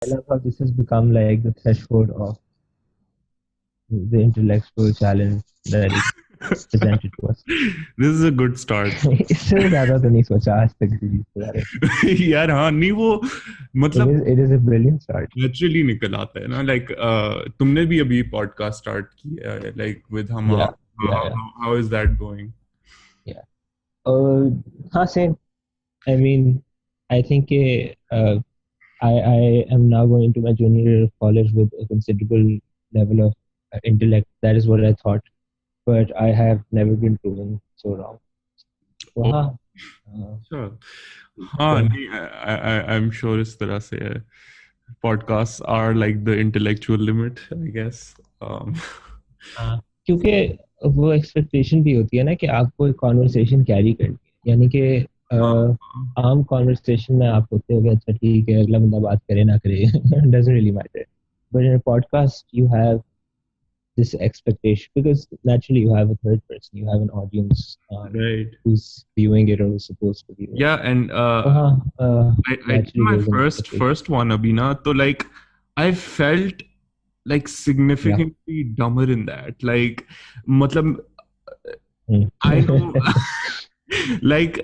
I love how this has become like the threshold of the intellectual challenge that is presented to us. This is a good start. इससे ज़्यादा तो नहीं सोचा आज तक किसी के बारे में. यार हाँ नहीं वो It मतलब is it is a brilliant start. Naturally निकल आता है ना लाइक तुमने भी अभी पॉडकास्ट स्टार्ट किया है लाइक विद हम Yeah, yeah, yeah, how is that going yeah. हाँ, same. I mean, I think I am now going to my junior year of college with a considerable level of intellect. That is what I thought, but I have never been proven so wrong. So, हाँ, uh, अच्छा हाँ going. नहीं I am sure इस तरह से है podcast are like the intellectual limit I guess हाँ, क्योंकि वो एक्सपेक्टेशन भी होती है ना कि आपको एक कॉन्वर्सेशन कैरी करनी है, यानी कि हाँ आम कॉन्वर्सेशन में आप होते हो कि अच्छा ठीक है अगला बंदा बात करे ना करे doesn't really matter, but in a podcast you have this expectation because naturally you have a third person, you have an audience right who's viewing it or who's supposed to view it. या and So I did naturally my there's an first expectation. first one abhi na to like I felt like Yeah. significantly dumber in that like matlab Mm. I know like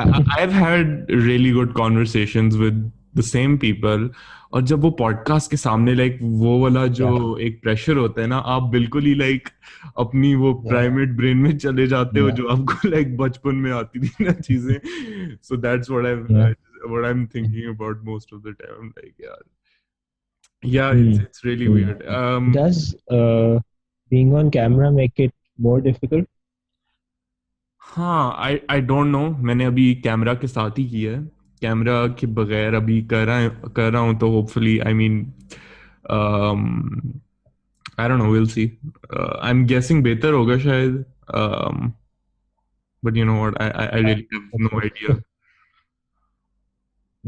I've had really good conversations with the same people और जब वो podcast के सामने like वो वाला जो Yeah. एक pressure होता है ना आप बिल्कुल ही लाइक अपनी वो Yeah. प्राइमेट ब्रेन में चले जाते हो Yeah. जो आपको लाइक बचपन में आती थी ना चीजें so that's Yeah. what I'm thinking about most of the time like yeah Mm. it's really Mm. weird Does being on camera make it more difficult? हाँ आई डोंट नो मैंने अभी कैमरा के साथ ही किया है कैमरा के बगैर अभी कर रहा हूँ तो hopefully I mean I don't know will see I am guessing बेहतर होगा शायद but you know what I Yeah, really have that's no good. Idea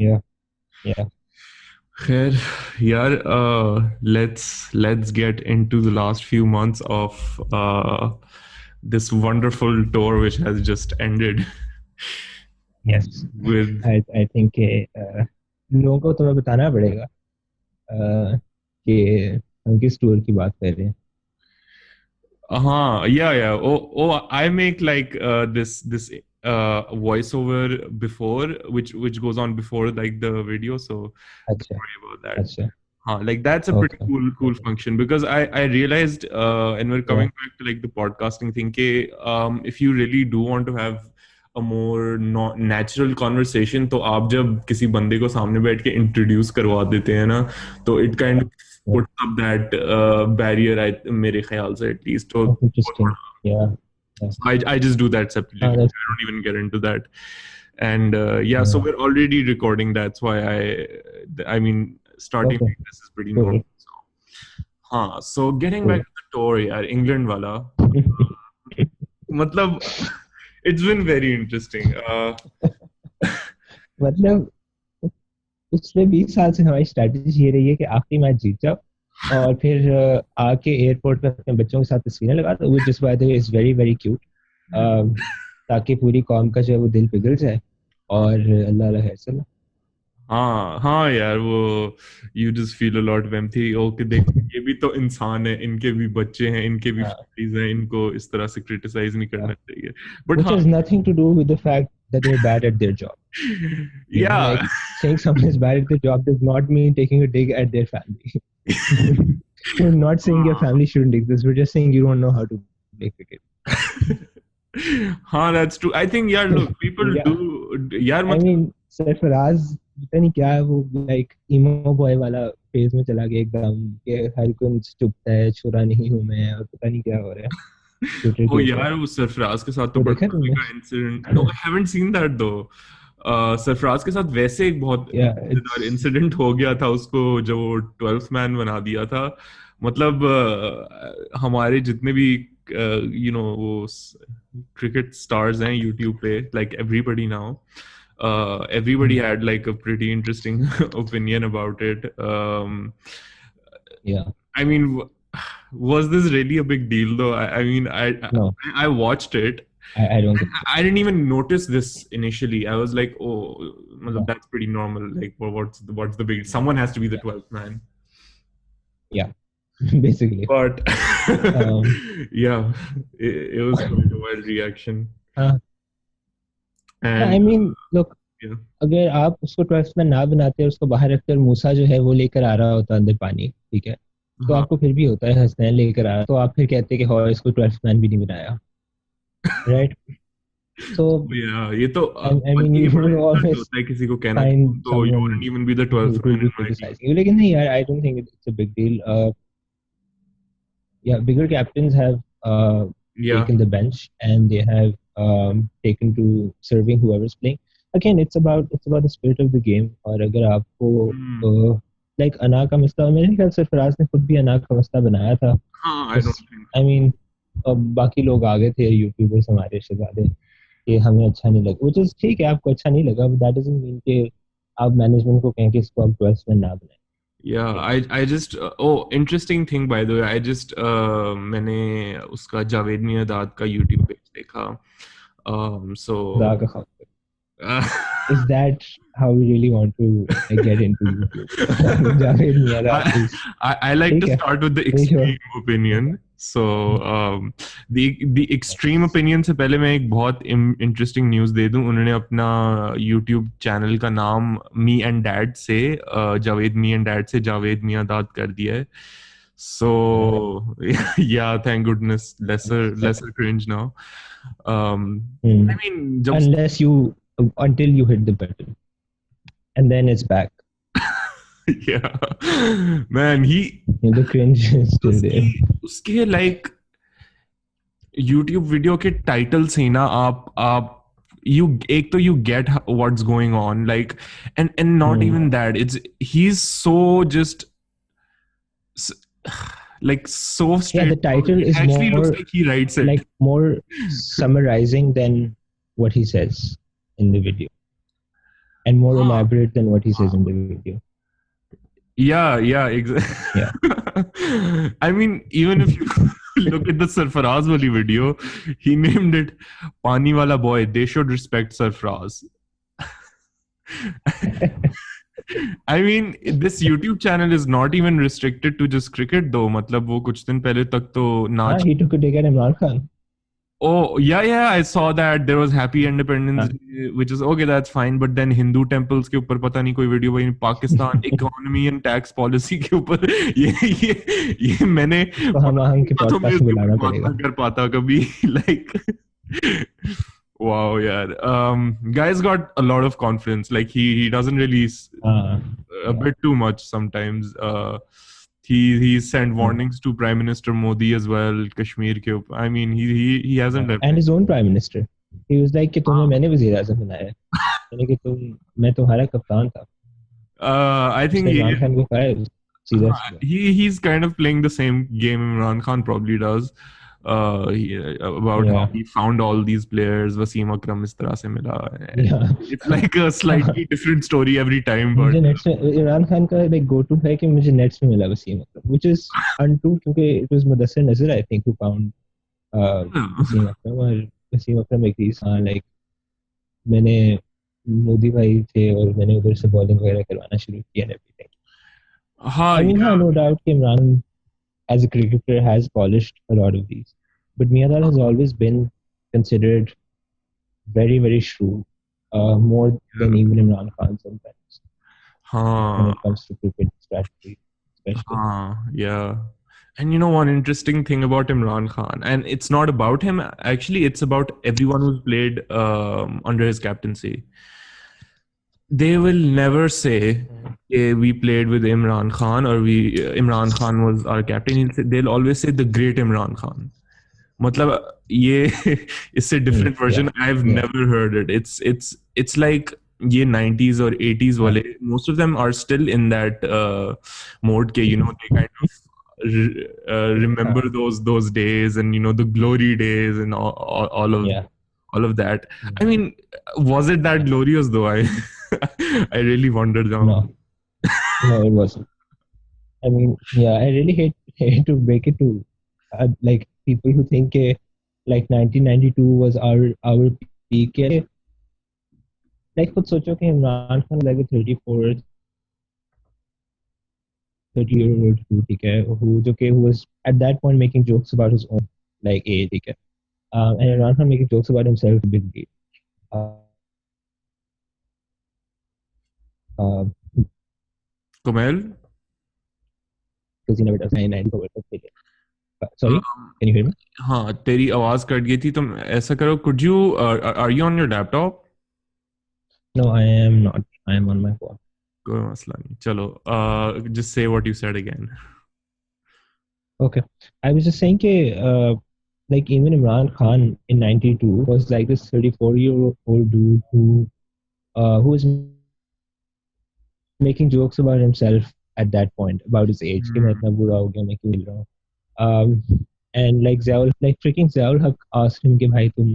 Yeah, yeah. खैर यार let's get into the last few months of this wonderful tour which has just ended Yes. with I think लोगों को तुम्हें बताना पड़ेगा कि हम किस टूर की बात कर रहे हैं. Yeah. Oh, I make like this voiceover before, which goes on before like the video. So don't अच्छा, worry about that. अच्छा. Like that's a pretty Okay, cool okay. function because I realized and we're Yeah, coming back to like the podcasting thing. If you really do want to have a more natural conversation, तो आप जब किसी बंदे को सामने बैठ के introduce करवा देते हैं ना, तो it kind of yeah. puts up that barrier. मेरे ख्याल से at least. तो That's interesting. Yeah, yeah. I just do that separately. That's I don't even get into that. And yeah, so yeah. we're already recording. That's why I mean, starting Okay, like this is pretty cool. normal. So getting back Cool. to the tour, यार, England वाला, मतलब, it's been very interesting. मतलब पिछले 20 साल से हमारी strategy ये रही है कि आखिरी मैच जीत जाओ और फिर आके एयरपोर्ट पे अपने बच्चों के साथ तस्वीरें लगा दो, which is by the way is very very cute, ताकि पूरी कौम का जो है वो दिल पिघल जाए और अल्लाह अल्लाह खैर चला. हाँ यार वो you just feel a lot of empathy. Okay देखो ये भी तो इंसान है, इनके भी बच्चे हैं, इनके भी हाँ, फैमिलीज हैं, इनको इस तरह से क्रिटिसाइज नहीं करना हाँ. चाहिए. बट Which हाँ has nothing to do with the fact that they're bad at their job. You know, yeah like saying someone is bad at their job does not mean taking a dig at their family. We're not saying your family shouldn't exist. We're just saying you don't know how to play cricket. हाँ that's true. I think यार look people Yeah. do यार I मतलब mean, Sarfaraz पता नहीं क्या है वो, like इमो boy वाला फेज में चला गया एकदम कि हर कोई मुझसे चुपता है, छुरा नहीं हूँ मैं, और पता नहीं क्या हो रहा है ट्विटर वो के ऊपर. यार वो सरफराज के साथ तो वो बड़ा देखा मजे तुमने? का incident. No I haven't seen that though. Sarfaraz के साथ वैसे एक बहुत या मजेदार इट्स इंसिडेंट हो गया था उसको जब वो 12th मैन बना दिया था. मतलब हमारे जितने भी वो क्रिकेट स्टार्स हैं यूट्यूब पे like everybody now everybody had like a pretty interesting opinion about it. या I mean, was this really a big deal though? I mean, no I watched it I don't And think so. I didn't even notice this initially. I was like, oh, Yeah, that's pretty normal. Like, well, what's the big? Someone has to be the yeah, 12th man. yeah. Basically. But Um, yeah, it was quite a wild reaction. हाँ And I mean, look, yeah, अगर आप उसको 12th में ना बनाते और उसको बाहर रखते और मूसा जो है वो लेकर आ रहा होता अंदर पानी, ठीक है, तो हाँ, आपको फिर भी होता है हसनैन लेकर आ रहा, तो आप फिर कहते हैं कि हाँ इसको 12th मैन भी नहीं बनाया, राइट? सो ये तो I mean बल्कि ये you बड़ा will इंसल्ट always होता है किसी को कहना कि तुम find तो you someone wouldn't even be the who 12th will man be in my team. criticizing you, लेकिन नहीं यार, I don't think it's a big deal. Yeah, bigger captains have Yeah. taken the bench and they have taken to serving whoever's playing. Again, it's about the spirit of the game. और अगर आपको Hmm. Like अना का मसला, मेरे ख्याल से फराज ने खुद भी अना का मसला बनाया था, हाँ, I बस don't think. आई मीन बाकी लोग आ गए थे यूट्यूबर्स हमारे शहजादे कि हमें अच्छा नहीं लगा, वो चीज ठीक है, आपको अच्छा नहीं लगा, बट दैट डजंट मीन कि आप मैनेजमेंट को कहें कि इसको आप 12 में ना बनाएं, Yeah, right? I just oh, interesting thing by the way, I just मैंने उसका जावेद मियादाद का YouTube पेज देखा. खुदा So का खातिर, is that how we really want to get into YouTube? Javed Miara I, is I like to ठीक है, start with the नहीं sure. extreme opinion. So the extreme opinion से पहले मैं एक बहुत interesting news दे दूं. उन्होंने अपना YouTube चैनल का नाम मी एंड डैड से जावेद मी एंड डैड से जावेद मियादाद कर दिया है. So yeah, thank goodness, lesser cringe now. I mean, जब Unless you until you hit the button and then it's back. yeah, man, The cringe is still उसकी there. उसके like YouTube video के title से ना आप you एक तो you get what's going on like and not Hmm. even that he's so just like so Yeah, the straightforward. title It is actually looks more like he writes it. like more summarizing than what he says in the video, and more Huh. elaborate than what he says in the video. Yeah, Yeah. exactly. I mean, even if you look at the Sarfaraz wali video, he named it Pani Wala Boy. They should respect Sarfaraz. I mean, this YouTube channel is not even restricted to just cricket though. मतलब वो कुछ दिन पहले तक तो नाच. He took a dig at Imran Khan. Oh, yeah, I saw that there was Happy Independence हाँ. Day, which is okay, that's fine. But then Hindu temples के ऊपर पता नहीं कोई वीडियो भाई Pakistan economy and tax policy के ऊपर ये मैंने इसको हम आहंग के तो मैं पॉडकास्ट में इसके ऊपर बुलाना बात पड़ेगा. ना कर पाता कभी like wow, yeah. Guy's got a lot of confidence. Like he doesn't really हाँ. a Yeah. bit too much sometimes. He sent warnings to Prime Minister Modi as well. Kashmir ke up. I mean, he hasn't done. And his own prime minister. He was like कि तुम्हें मैंने वजीर आज़म बनाया है, यानी कि मैं तुम्हारा कप्तान था. I think उसने इमरान खान को कहा है सीधा सीधा. he's kind of playing the same game Imran Khan probably does. About how Yeah. he found all these players. Wasim Akram is तरह से मिला. Yeah. It's like a slightly different story every time, but मुझे nets में इमरान खान का like go to है कि मुझे nets में मिला Wasim Akram, which is untrue, क्योंकि it was Mudassar Nazar I think who found Wasim Akram, और वसीम अकरम एक हाँ लाइक मैंने मोदी भाई थे और मैंने उधर से बॉलिंग वगैरह करवाना शुरू किया एंड एवरीथिंग. हाँ, आई मीन हाँ, yeah, नो डाउट कि Imran as a cricketer has polished a lot of these, but Miyadar has always been considered very very shrewd, more than yeah. even Imran Khan sometimes when हाँ, it comes to cricket strategy especially. yeah. And you know one interesting thing about Imran Khan, and it's not about him actually, it's about everyone who's played under his captaincy. They will never say we played with Imran Khan or we Imran Khan was our captain. They'll always say the great Imran Khan. मतलब ये इससे different version. Yeah, I've yeah, never heard it. It's like ये 90s or 80s yeah, वाले, most of them are still in that mode के, you know, they kind of remember हाँ, those days and you know the glory days and yeah. all of that. I Mm. mean, was it that glorious though? I I really wondered now. No, no, it wasn't. I mean, yeah, I really hate to break it to like people who think like 1992 was our peak के like खुद सोचो कि Imran Khan like a 34 30-year-old dude ठीक है who was at that point making jokes about his own like age ठीक है and Imran Khan making jokes about himself a big deal Kumail, because he never does 99 for World Cup sorry um, can you hear me हाँ तेरी आवाज cut गई थी, तुम ऐसा करो, could you, are you on your laptop? no I am not I am on my phone कोई मसला नहीं, चलो, just say what you said again. okay I was just saying कि like even Imran Khan in 92 was like this 34-year-old dude who was making jokes about himself at that point about his age कि मैं इतना बुरा हो गया मैं क्यों मिल रहा हूँ and like Ziaul like freaking Ziaul Haq asked him कि भाई तुम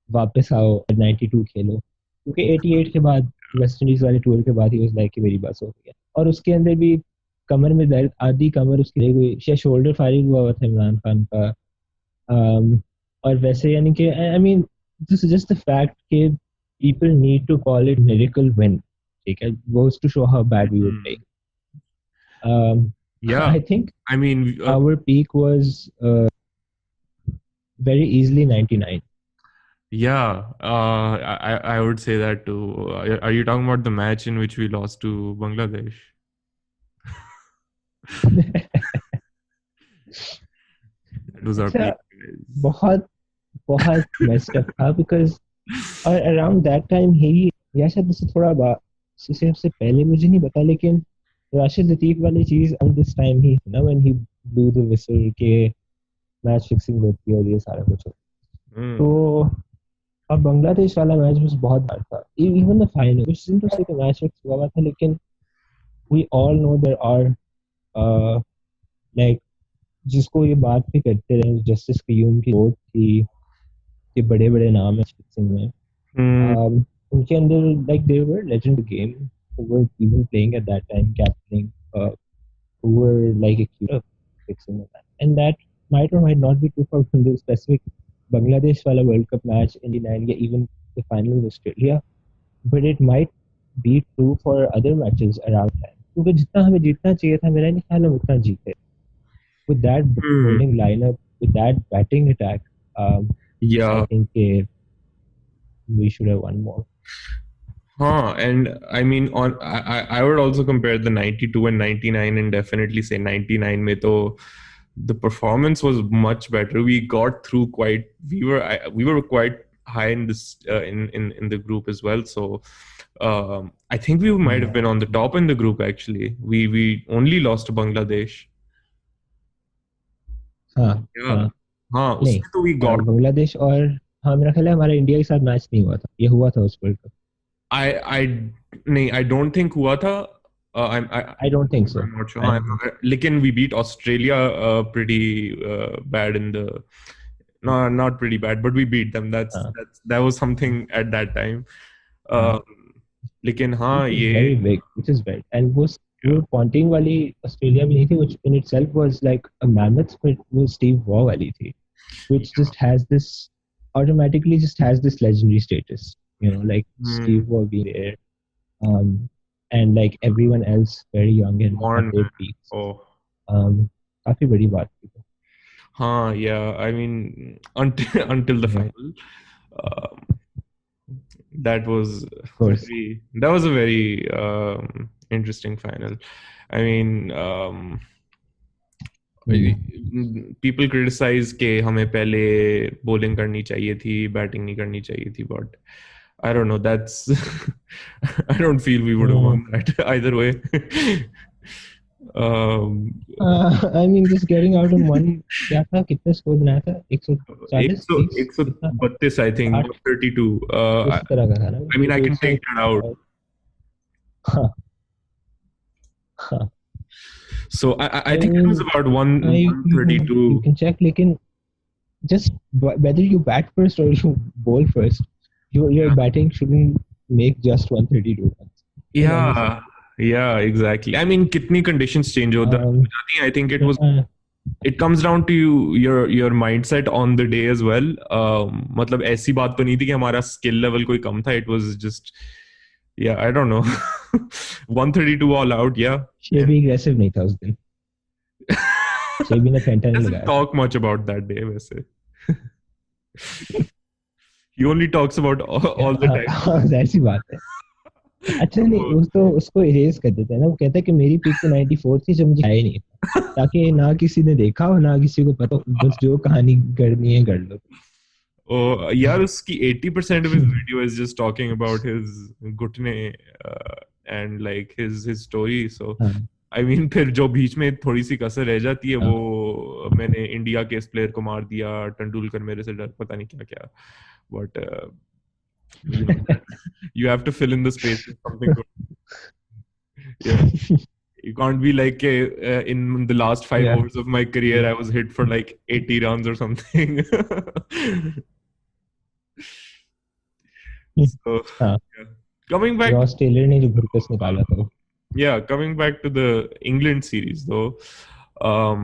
वापस आओ 92 खेलो क्योंकि 88 के बाद वेस्ट इंडीज वाले टूर के बाद ही was like कि मेरी बस हो गया और उसके अंदर भी कमर में दर्द आधी कमर उसकी रह गई शायद शोल्डर फायरिंग हुआ था इमरान खान का और वैसे यानी कि I mean this is just the fact कि people need to call it miracle win ठीक है goes to show how bad we were playing या I think I mean, our peak was very easily 99 yeah, I would say that too. Are you talking about the match in which we lost to Bangladesh? That was our अच्छा peak, guys. बहुत बहुत messed up था because और around that time ही या शायद उससे थोड़ा उससे पहले मुझे नहीं पता लेकिन राशिद लतीफ वाली चीज on this time ही ना when he blew the whistle के मैच फिक्सिंग होती है और ये सारा कुछ तो और बांग्लादेश वाला मैच बस बहुत हार्ड था इवन द फाइनल कुछ दिन तो से मैच फिक्स हुआ था लेकिन we all know there are like जिसको ये बात भी करते रहे जस्टिस क्यूम की वोट थी कि बड़े बड़े नाम है फिक्सिंग में Hmm. उनके अंदर like they were legend of the game who were even playing at that time captaining who were like accused of fixing that and that might or might not be true for the specific Bangladesh wala World Cup match in the 9 yeah, even the final with Australia but it might be true for other matches around time क्योंकि जितना हमें जीतना चाहिए था मेरा नहीं ख्याल हम उतना जीते with that Hmm. bowling lineup with that batting attack I Yeah. think we should have won more Huh. And I mean, I would also compare the 92 and 99 and definitely say 99 mein to the performance was much better. We got through quite, we were quite high in this, in the group as well. So, I think we might have been on the top in the group actually. We only lost to Bangladesh. हाँ Yeah. हाँ हाँ, नहीं उसमें तो we got. Bangladesh और हाँ मेरा ख्याल है हमारा इंडिया के साथ मैच नहीं हुआ था ये हुआ था उस वर्ल्ड कप I नहीं, I don't think हुआ था. I don't think so I'm not sure. आई हाँ, डोंट थिंक लेकिन we beat Australia pretty bad in the, no, not pretty bad, but we beat them. हाँ That was something at that time. हाँ Um, लेकिन हाँ which is ये, very big which is very and वो Ponting वाली Australia में नहीं थी which in itself was like a mammoth but वो स्टीव वॉ वाली थी which just has this automatically just has this legendary status you know like hmm, Steve Waugh being there um and like everyone else very young and at Morn, their peaks oh काफी बड़ी बात थी हाँ, yeah, I mean until until the yeah final. Um, that was of course that was a very interesting final. I mean, Hmm. people criticize कि हमें पहले bowling करनी चाहिए थी, batting नहीं करनी चाहिए थी, but I don't know, that's I don't feel we would have Hmm. won that either way. um, I mean just getting out in one क्या था कितने स्कोर बनाया था 140 30 कितना था 132 I think, 60 32. उस तरह का था ना I mean, I तो can take 100 that out. हाँ हाँ So I I think it was mean about you 132. can check लेकिन just whether you bat first or you bowl first your batting shouldn't make just 132 runs ये मान नहीं Yeah, सकते yeah, exactly. I mean, कितनी conditions change हो um, जाती हैं. I think it was yeah, it comes down to your mindset on the day as well. मतलब ऐसी बात तो नहीं थी कि हमारा skill level कोई कम था. It was just, yeah, I don't know. 132 all out, yeah. शेबी aggressive नहीं था उस दिन. शेबी ने फेंटा नहीं Doesn't लगाया था. talk much about that day वैसे. He only talks about all the time. ऐसी बात है. अच्छा नहीं, तो, तो उसको इरेज कर देता है ना. वो कहता है कि मेरी पीक तो 94 थी जब मुझे आया ही नहीं था, ताकि ना किसी ने देखा हो ना किसी को पता हो, बस जो कहानी करनी है कर लो. यार उसकी 80% of his video is just talking about his घुटने and like his story. So हाँ. आई मीन फिर जो बीच में थोड़ी सी कसर रह जाती है हाँ. वो मैंने इंडिया के इस प्लेयर को मार दिया, तेंदुलकर मेरे से डर, पता नहीं क्या क्या. But you know you have to fill in the space with something good. Yeah, you can't be like in the last five Yeah. overs of my career I was hit for like 80 runs or something. So हाँ. yeah. Coming back to Ross Taylor ने जो भुरकस निकाला था. yeah, coming back to the England series though, um,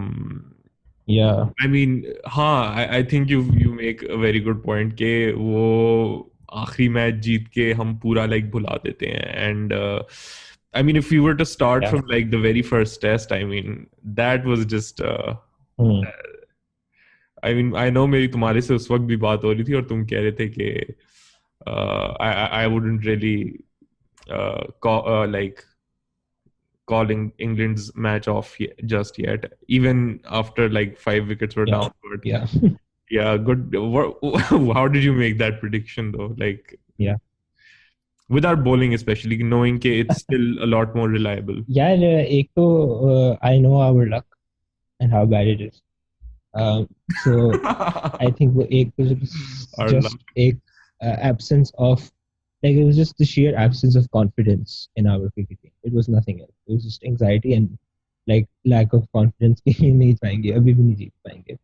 या. I mean, हाँ, I think you make a very good point कि वो आखिरी मैच जीत के हम पूरा like भुला देते हैं. And I mean, if we were to start या. from like the very first test, I mean, that was just I mean, I know मेरी तुम्हारे से उस वक्त भी बात हो रही थी और तुम कह रहे थे कि I wouldn't really like calling England's match off just yet, even after like 5 wickets were या. down. But या. yeah, good. How did you make that prediction though? Like या. with our bowling, especially knowing that it's still a lot more reliable. यार एक तो I know our luck and how bad it is. So I think वो एक तो Our luck. just एक absence of, like, it was just the sheer absence of confidence in our cricketing. It was nothing else. It was just anxiety and like lack of confidence कि नहीं जीत पाएंगे, अभी भी नहीं जीत पाएंगे.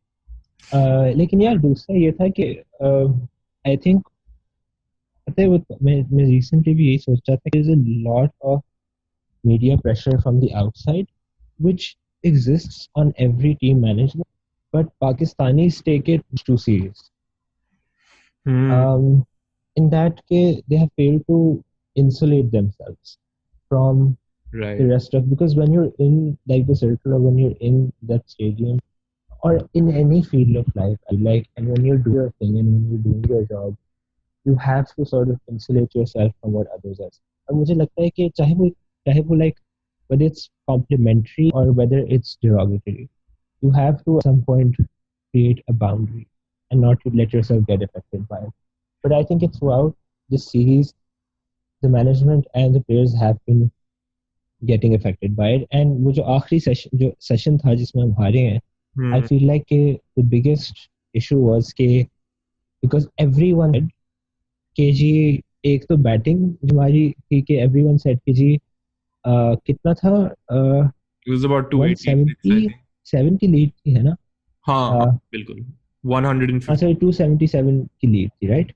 लेकिन यार दूसरा ये था कि आई थिंक, पता है वो मैं रिसेंटली भी यही सोच रहा था कि there's a lot of media pressure from the outside which exists on every team management, but Pakistanis take it too serious. Hmm. In that case, they have failed to insulate themselves from the Right. rest of, because when you're in like the circle, or when you're in that stadium, or in any field of life, I like, and when you're doing your thing and when you're doing your job, you have to sort of insulate yourself from what others are saying. और मुझे लगता है कि चाहे वो like whether it's complimentary or whether it's derogatory, you have to at some point create a boundary and not to let yourself get affected by it. But I think it's throughout this series, the management and the players have been getting affected by it. And वो जो आखिरी session था जिसमें हम हारे हैं, I Hmm. feel like the biggest issue was because everyone said कि जी एक तो बैटिंग हमारी थी कि everyone said कि जी कितना था, It was about 286, I 177 think. की लीड थी है ना. हाँ हाँ, uh, बिल्कुल. हाँ 150. सॉरी 277 की लीड थी, right.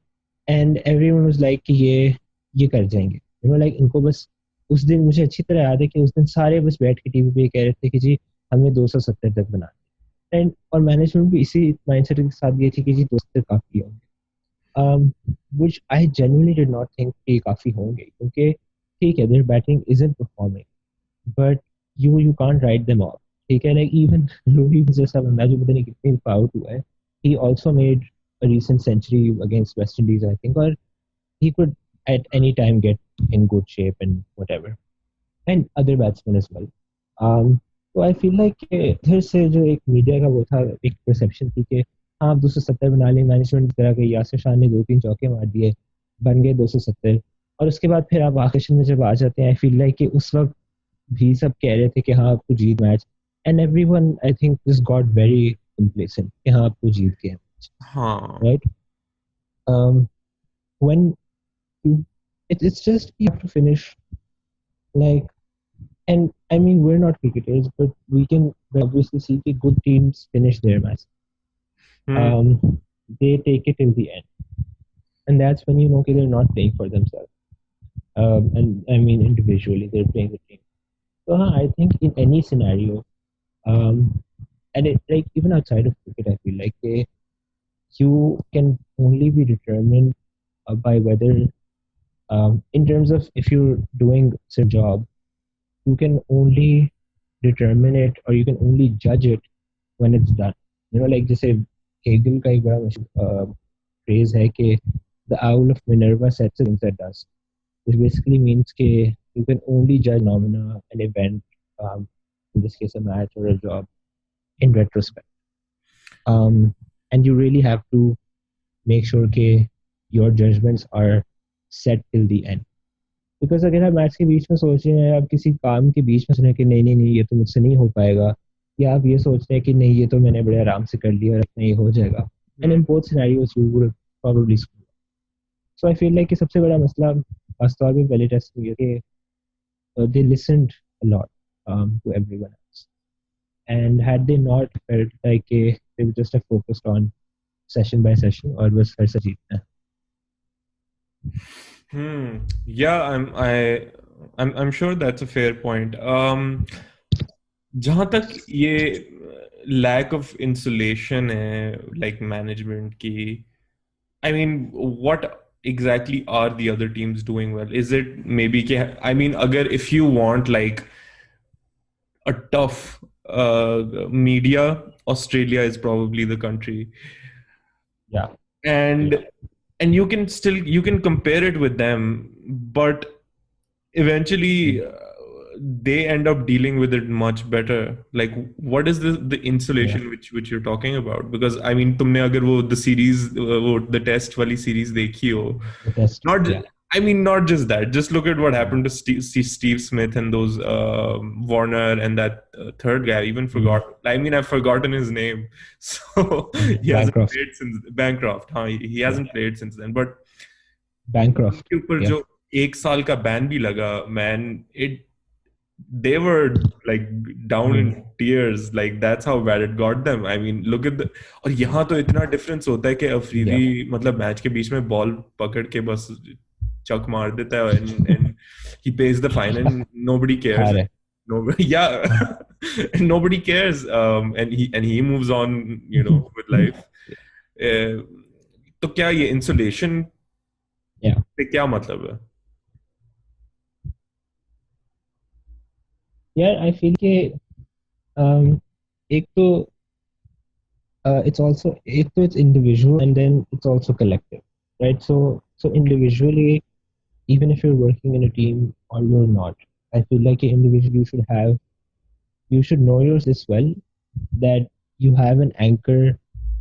And everyone was like कि ये कर जाएंगे, लाइक इनको बस. उस दिन मुझे अच्छी तरह याद है कि उस दिन सारे बस बैठ के टीवी पे कह रहे थे कि जी हमें 270 तक बना. एंड और मैनेजमेंट भी इसी माइंडसेट के साथ गई थी कि जी 270 काफी होंगे. Which I genuinely did not think कि काफी होंगे, क्योंकि ठीक है there batting isn't performing, but you can't write them off. ठीक है, like even लोही जैसा बंदा जो पता नहीं कितनी दफा आउट हुआ है, he also made a recent century against West Indies, I think, or he could at any time get in good shape and whatever, and other batsmen as well. So I feel like इधर से जो एक media का वो था, एक perception थी कि हाँ आप 270 बना लें, मैनेजमेंट की तरह के यासिर शाह ने 2-3 चौके मार दिए, बन गए 270. और उसके बाद फिर आप आखिर में जब आ जाते हैं, आई फील लाइक कि उस वक्त भी सब कह रहे थे कि हाँ आपको जीत match, and everyone I think this got very complacent कि हाँ आपको जीत के मैच, हाँ. Right. When you, it's just you have to finish, like, and I mean we're not cricketers, but we can obviously see that good teams finish their match. Hmm. They take it till the end, and that's when you know that they're not playing for themselves. And I mean individually they're playing the team. So I think in any scenario, um, and it, like even outside of cricket, I feel like you can only be determined by whether, in terms of if you're doing a job, you can only determine it or you can only judge it when it's done. You know, like जैसे Hegel का एक बड़ा मशहूर phrase है कि the owl of Minerva sets the things it does, which basically means कि you can only judge phenomena, an event, in this case a match or a job, in retrospect. Um, and you really have to make sure कि your judgments are set till the end. Because अगर आप maths के बीच में सोच रहे हैं, आप किसी काम के बीच में सोच रहे हैं कि नहीं नहीं नहीं ये तो मुझसे नहीं हो पाएगा, या आप ये सोच रहे हैं कि नहीं ये तो मैंने बड़े आराम से कर लिया और इतना ये हो जाएगा, and in both scenarios you would probably screw. So I feel like कि सबसे बड़ा मसला खासतौर पे पहले टेस्ट में ये कि they listened a lot to everyone else, and had they not felt like they were just focused on session by session और बस हर से जीतना है। Yeah, I'm sure that's a fair point. जहाँ तक ये lack of insulation है like management की, I mean, what exactly are the other teams doing well? Is it maybe I mean, agar if you want like a tough media, Australia is probably the country. Yeah, And yeah, you can still you can compare it with them, but eventually they end up dealing with it much better. Like, what is the yeah, insulation which you're talking about? Because I mean, तुमने अगर वो the series वो the test वाली series देखी हो, the test, not yeah. I mean, not just that. Just look at what happened to Steve Smith and those Warner and that third guy. I even Mm-hmm. forgot. I mean, I've forgotten his name. So he hasn't Bancroft, played since Bancroft. Huh? He yeah, hasn't played since then. But Bancroft, उनके ऊपर yeah. जो 1 साल का ban भी लगा, man, it they were like down in Mm. tears. Like that's how bad it got them. I mean, look at the और यहाँ तो इतना डिफरेंस होता है कि Yeah, अफरीदी मतलब मैच के बीच में बॉल पकड़ के बस चक मार देता है and he pays the fine and nobody cares. हार है। No, yeah, हाँ। and nobody cares. And he moves on, you know, with life. Uh, तो क्या ये insulation Yeah, से क्या मतलब है? यार आई फील कि um, एक तो it's individual and then it's also collective, right? So individually, even if you're working in a team or you're not, I feel like individually you should know yours this well, that you have an anchor,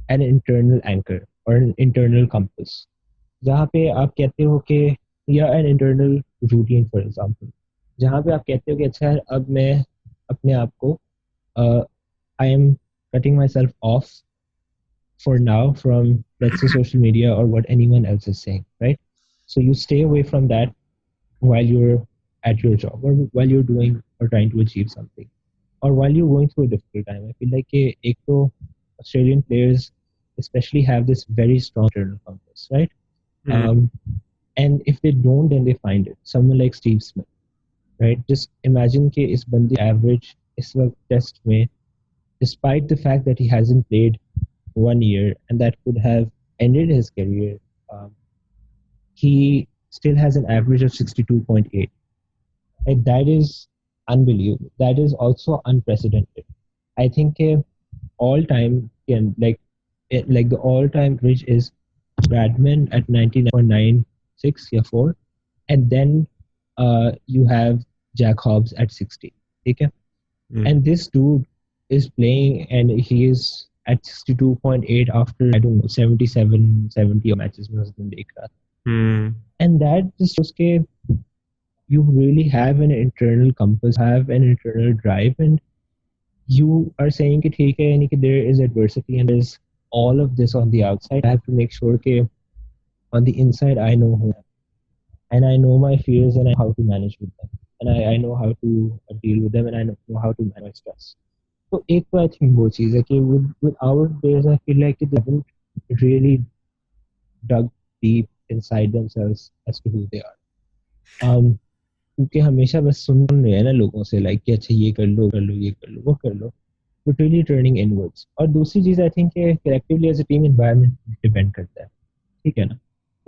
an internal anchor or an internal compass, जहाँ पे आप कहते हो कि, या an internal routine for example, जहाँ पे आप कहते हो कि अच्छा यार अब मैं अपने आप को, I am cutting myself off for now from, let's say, social media or what anyone else is saying, right? So you stay away from that while you're at your job or while you're doing or trying to achieve something or while you're going through a difficult time. I feel like ek to Australian players especially have this very strong internal compass, right? Hmm. Um, and if they don't, then they find it. Someone like Steve Smith, right? Just imagine कि इस बंदे average इस वक्त test में, despite the fact that he hasn't played 1 year and that could have ended his career, um, he still has an average of 62.8. Right? That is unbelievable. That is also unprecedented. I think all time can like the all time average is Bradman at 99.96, yeah, 4, and then you have Jack Hobbs at 60. Okay? Hmm. And this dude is playing and he is at 62.8 after, I don't know, 77, 70 matches में उसने देखा. Hmm. And that just shows that you really have an internal compass, have an internal drive, and you are saying that ठीक है, यानी कि there is adversity and there's all of this on the outside. I have to make sure that on the inside I know who I am and I know my fears and I know how to manage with them and I know how to deal with them and I know how to manage my stress. So एक तो I think वो चीज़ है कि with our players I feel like they haven't really dug deep inside themselves as to who they are. क्योंकि हमेशा बस सुन रहे हैं ना लोगों से लाइक कि अच्छा ये कर लो ये कर लो वो कर लो, but really turning inwards. और दूसरी चीज़ I think collectively as a team environment depend करता है, ठीक है ना?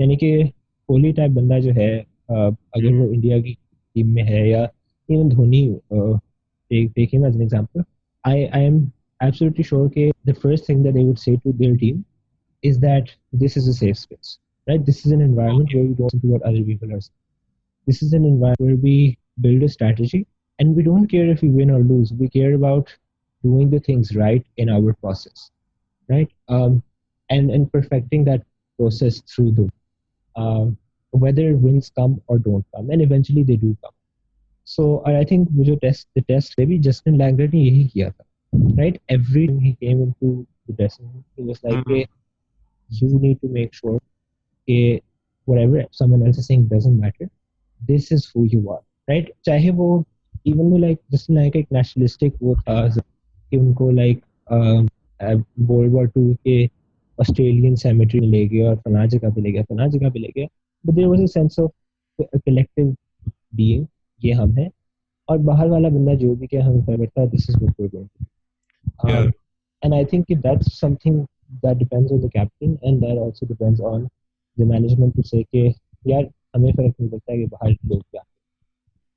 यानी कि कोहली टाइप बंदा जो है, अगर वो इंडिया की टीम में है, या even Dhoni, take him as an example, I am absolutely sure that the first thing that they would say to their team is that this is a safe space, right? This is an environment where we don't listen to what other people are saying. This is an environment where we build a strategy, and we don't care if we win or lose. We care about doing the things right in our process, right? And perfecting that process through the whether wins come or don't come, and eventually they do come. So I think वो जो the test थे भी Justin Langer ने यही किया था, right? Every time he came into the dressing room, he was like, Hmm. hey, you need to make sure that whatever someone else is saying doesn't matter. This is who you are, right? चाहे वो even though like Justin Langer एक nationalistic वो था कि उनको like World War II के Australian cemetery में ले गया और फला जगह पे ले गया, फला जगह पे ले गया, but there was a sense of a collective being, ये हम हैं, और बाहर वाला बंदा जो भी क्या हमें करता है, this is what we're going to do. Yeah. And I think that's something that depends on the captain, and that also depends on the management to say कि यार हमें फर्क नहीं पड़ता है कि बाहर के लोग क्या,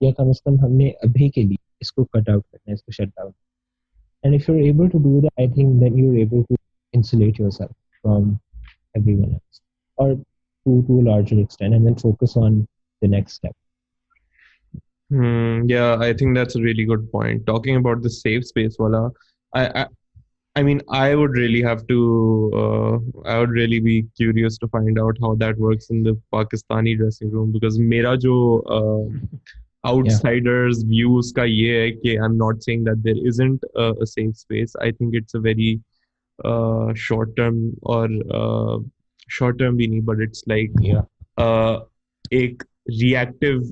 या कम से कम हमने अभी के लिए इसको कट आउट करना है, इसको shut down. And if you're able to do that, I think then you're able to insulate yourself from everyone else, or to a larger extent, and then focus on the next step. Yeah, I think that's a really good point. Talking about the safe space, wala, I, I, I mean, I would really be curious to find out how that works in the Pakistani dressing room because मेरा जो Yeah. outsiders views का ये है कि I'm not saying that there isn't a safe space. I think it's a very short term or short term भी नहीं, but it's like Yeah. एक reactive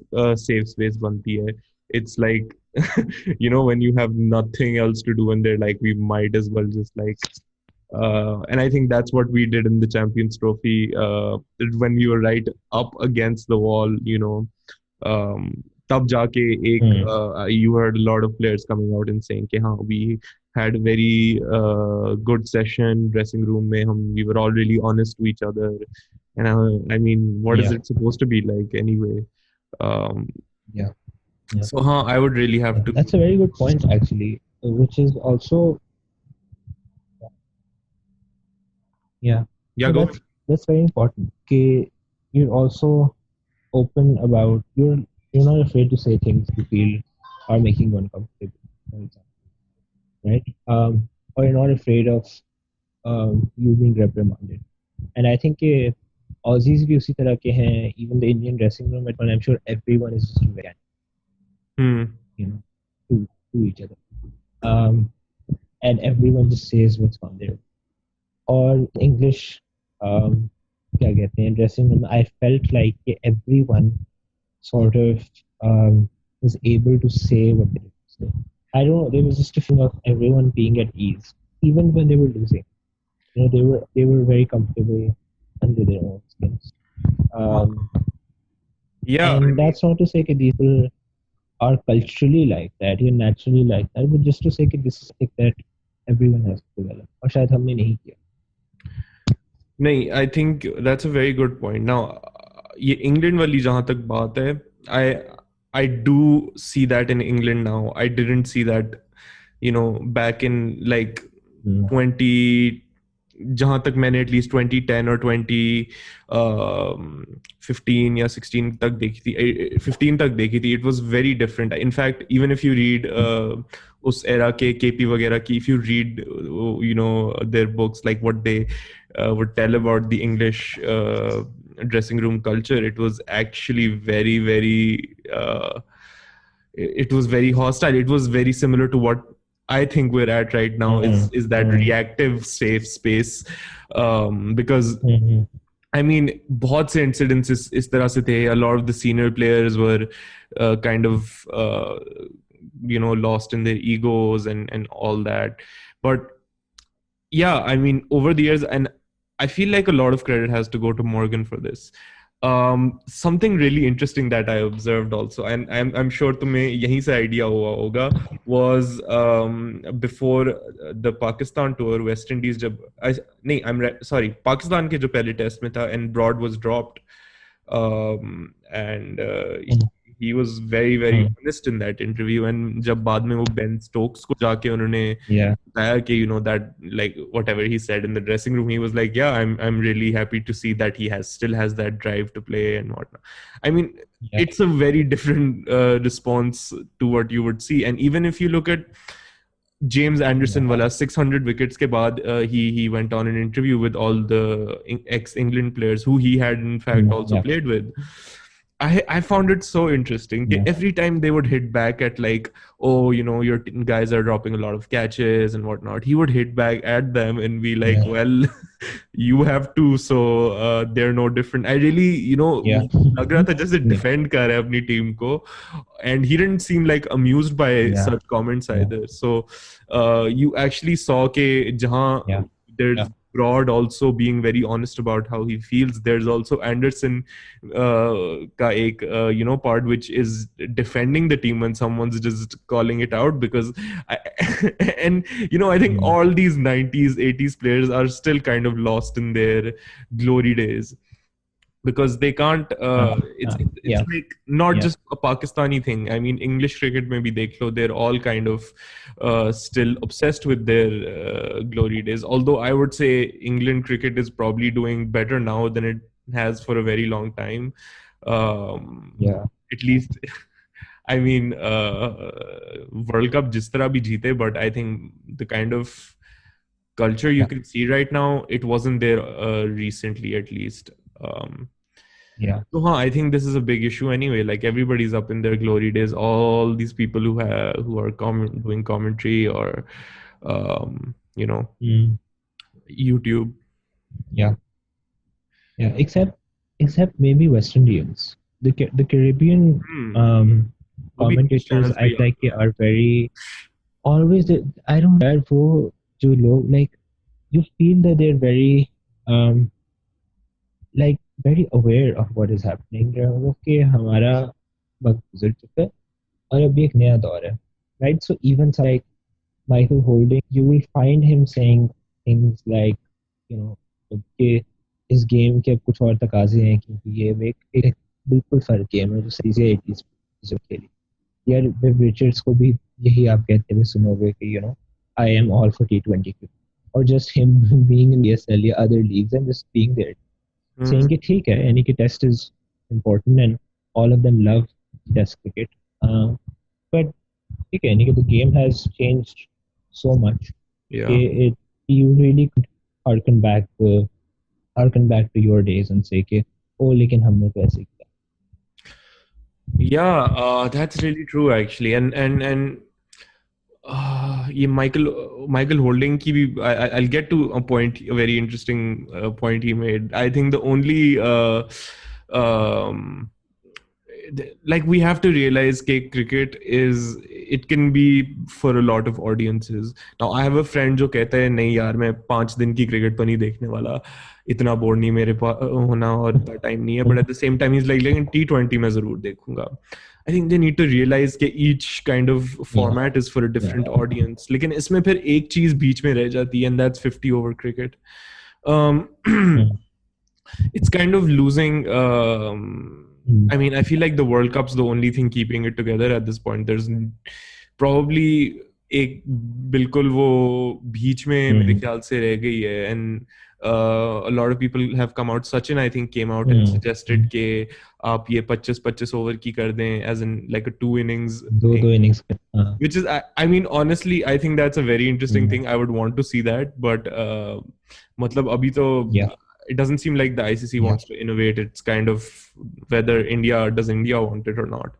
safe space बनती है. It's like when you have nothing else to do and they're like we might as well just like and I think that's what we did in the Champions Trophy when we were right up against the wall, um, तब जाके एक you heard a lot of players coming out and saying कि हाँ we had a very good session dressing room में हम we were all really honest to each other and I mean what is Yeah. it supposed to be like anyway um, Yeah. Yeah. so हाँ I would really have Yeah. to That's a very good point, actually, which is also, yeah. yeah So go that's very important. Okay, you're also open about you're not afraid to say things you feel are making you uncomfortable, for example, right? Or you're not afraid of you being reprimanded. And I think Aussies भी उसी तरह के हैं. Even the Indian dressing room, and I'm sure everyone is just very, hmm. to each other. And everyone just says what's on there. Or English, क्या कहते हैं, dressing room, I felt like everyone sort of was able to say what they need to say. I don't know, there was just a feeling of everyone being at ease, even when they were losing. They were very comfortable under their own skins. Yeah, I And mean, that's not to say that these people are culturally like that, you're naturally like that, but just to say that this is something that everyone has to develop. और शायद हमने नहीं किया. नहीं I think that's a very good point. Now ये England वाली जहां तक बात है I I do see that in England now. I didn't see that back in like 20 जहां तक मैंने एटलीस्ट 2010 और 2015 या 16 तक देखी थी 15 तक देखी थी. It was very different. In fact even if you read उस एरा के केपी वगैरह की, if you read their books like what they would tell about the English dressing room culture, it was actually very very it was very hostile. It was very similar to what I think we're at right now is that reactive safe space because I mean बहुत से incidents इस तरह से थे. A lot of the senior players were kind of lost in their egos and all that. But yeah, I mean over the years, and I feel like a lot of credit has to go to Morgan for this. Something really interesting that I observed also, and I'm sure तुम्हें यहीं से idea हुआ होगा, was before the Pakistan tour, West Indies जब नहीं sorry, Pakistan के जो पहले टेस्ट में था and Broad was dropped, and Mm, he was very very mm, honest in that interview, and जब बाद में वो Ben Stokes को जाके उन्होंने yeah, बताया कि that like whatever he said in the dressing room, he was like, yeah, I'm really happy to see that he still has that drive to play and whatnot. I mean, yeah, it's a very different response to what you would see. And even if you look at James yeah, Anderson wala 600 wickets ke baad, he went on an interview with all the ex England players who he had in fact mm, also yeah, played with. I found it so interesting. yeah, Every time they would hit back at like, oh, your guys are dropping a lot of catches and whatnot, he would hit back at them and be like, yeah, well, you have to, so they're no different. I really, yeah, लग रहा था जैसे yeah, defend कर रहा है अपनी team को, and he didn't seem like amused by yeah, such comments yeah, either. So you actually saw कि yeah, जहाँ yeah, there's Broad also being very honest about how he feels. There's also Anderson ka ek, part which is defending the team when someone's just calling it out, because I, and I think mm, all these 90s 80s players are still kind of lost in their glory days, because they can't it's yeah, like not yeah, just a Pakistani thing. I mean, English cricket maybe they dekh lo, they're all kind of still obsessed with their glory days, although I would say England cricket is probably doing better now than it has for a very long time, yeah, at least. I mean, World Cup जिस तरह भी जीते, but I think the kind of culture you yeah, can see right now, it wasn't there recently, at least. yeah, So, I think this is a big issue anyway. Like, everybody's up in their glory days. All these people who are doing commentary or, mm, YouTube. yeah, yeah. Except maybe West Indians. The Caribbean Hmm. um वो भी news commentators channels पे I he like आता are very always. I don't know वो जो लोग like you feel that they're very um like very aware of what is happening. मतलब कि हमारा वक्त गुजर चुका है और अभी एक नया दौर है, right? So even like Michael Holding, you will find him saying things like, कि इस गेम के अब कुछ और तकाजे हैं क्योंकि ये एक बिल्कुल फर्क गेम है जो सीरीज 80s जो खेली यार। विव रिचर्ड्स को भी यही आप कहते हुए सुनोगे कि I am all for T20 और just him being in ESL या other leagues and just being there है. saying कि ठीक है यानी कि test is important and all of them love test cricket, but ठीक है यानी कि the game has changed so much कि Yeah. it you really could harken back harken back to your days and say कि ओ लेकिन हमने तो ऐसे किया। Yeah, that's really true actually, and ये Michael Holding की भी I'll get to a point, a very interesting point he made. I think the only um, like we have to realize that cricket is, it can be for a lot of audiences. Now I have a friend जो कहता है नहीं यार मैं 5 दिन की cricket तो नहीं देखने वाला, इतना बोर्ड नहीं मेरे पास होना और इतना टाइम नहीं है, but at the same time he's like लेकिन T20 मैं जरूर देखूंगा. I think they need to realize that each kind of Yeah, format is for a yeah, different audience. लेकिन इसमें फिर एक चीज बीच में रह जाती है, and that's 50 over cricket. Um, mm, it's kind of losing. mm, I mean, I feel like the World Cup's the only thing keeping it together at this point. There's probably एक बिल्कुल वो बीच में मेरे mm, ख्याल से रह गई है, and a lot of people have come out. Sachin, I think, came out and mm, suggested mm. कि आप ये 25-25 ओवर की कर दें, as in like a 2 innings दो thing. दो innings Which is, I mean, honestly, I think that's a very interesting mm, thing. I would want to see that, but मतलब अभी तो yeah, it doesn't seem like the ICC yeah, wants to innovate. It's kind of whether does India want it or not,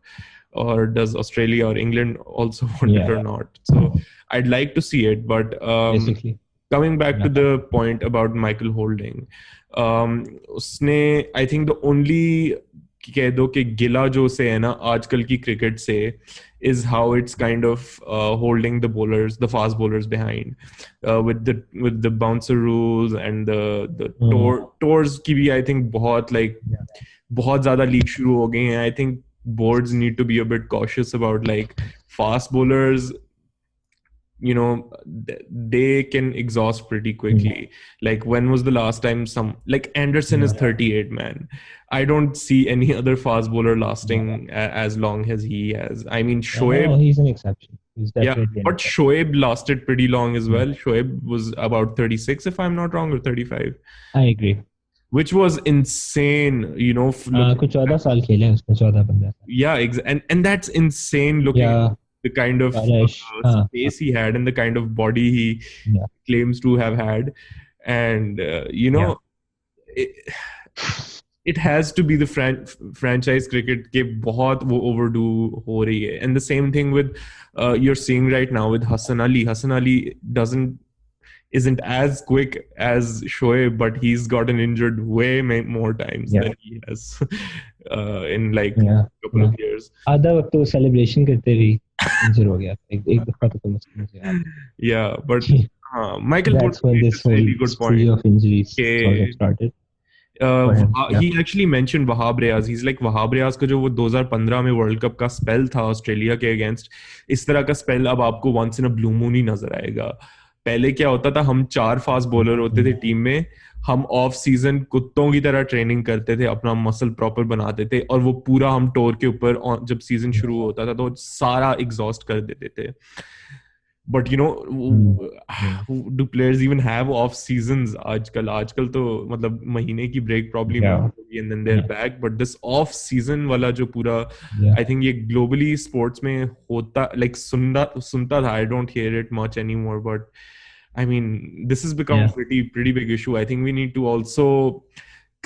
or does Australia or England also want it or yeah, not. So I'd like to see it, but basically, coming back to yeah, the point about Michael Holding, उसने, I think the only कह दो कि गिला जो से है ना आजकल की क्रिकेट से, is how it's kind of holding the bowlers, the fast bowlers behind, with the bouncer rules and the Hmm. tours की भी I think बहुत like Yeah. बहुत ज्यादा लीग शुरू हो गई हैं. I think boards need to be a bit cautious about like fast bowlers. They can exhaust pretty Hmm. quickly. Like when was the last time some like Anderson is Yeah. 38, man. I don't see any other fast bowler Yeah. lasting as long as he has. I mean, Yeah. No, Shoaib, he's an exception. He's yeah, definitely an but exception. Shoaib lasted pretty long as Hmm. well. Shoaib was about 36 if I'm not wrong, or 35, I agree. which was insane, looking कुछ चौदह back. साल खेले हैं उसने, 14-15 साल. Yeah, and that's insane looking at या the kind of 12-ish. हाँ हाँ. space he had and the kind of body he Yeah. claims to have had. And Yeah. it, it has to be the franchise cricket ke bahut wo overdue ho rahi hai. And the same thing with you're seeing right now with Hassan Ali doesn't isn't as quick as Shoaib, but he's gotten injured way more times Yeah. than he has in like Yeah. couple Yeah. of years. आधा वक्त तो celebration करते रही, इंजर हो गया एक एक दफा तो कम से कम मुझे याद Yeah, but है. Michael That's when made this this whole really good spree point. of injuries sort of Okay, started for him. Yeah. he actually mentioned Wahab Riaz. He's like Wahab Riaz का जो वो 2015 में world cup का spell था Australia के against, इस तरह का स्पेल अब आपको once in a blue moon ही नजर आएगा. पहले क्या होता था, हम 4 फास्ट बॉलर होते थे टीम में, हम ऑफ सीजन कुत्तों की तरह ट्रेनिंग करते थे, अपना मसल प्रॉपर बनाते थे, और वो पूरा हम टोर के ऊपर जब सीजन शुरू होता था तो सारा एग्जॉस्ट कर देते थे. But Mm. Mm. Do players even have off seasons आजकल? आजकल तो मतलब महीने की ब्रेक प्रॉब्ली मिलती Yeah. होगी and then they are Yeah. Back, but this off season वाला जो पूरा, Yeah. आई थिंक ये ग्लोबली स्पोर्ट्स में होता, लाइक सुनता था. I don't hear it much any more, but I mean, this has become Yeah. pretty big issue. I think we need to also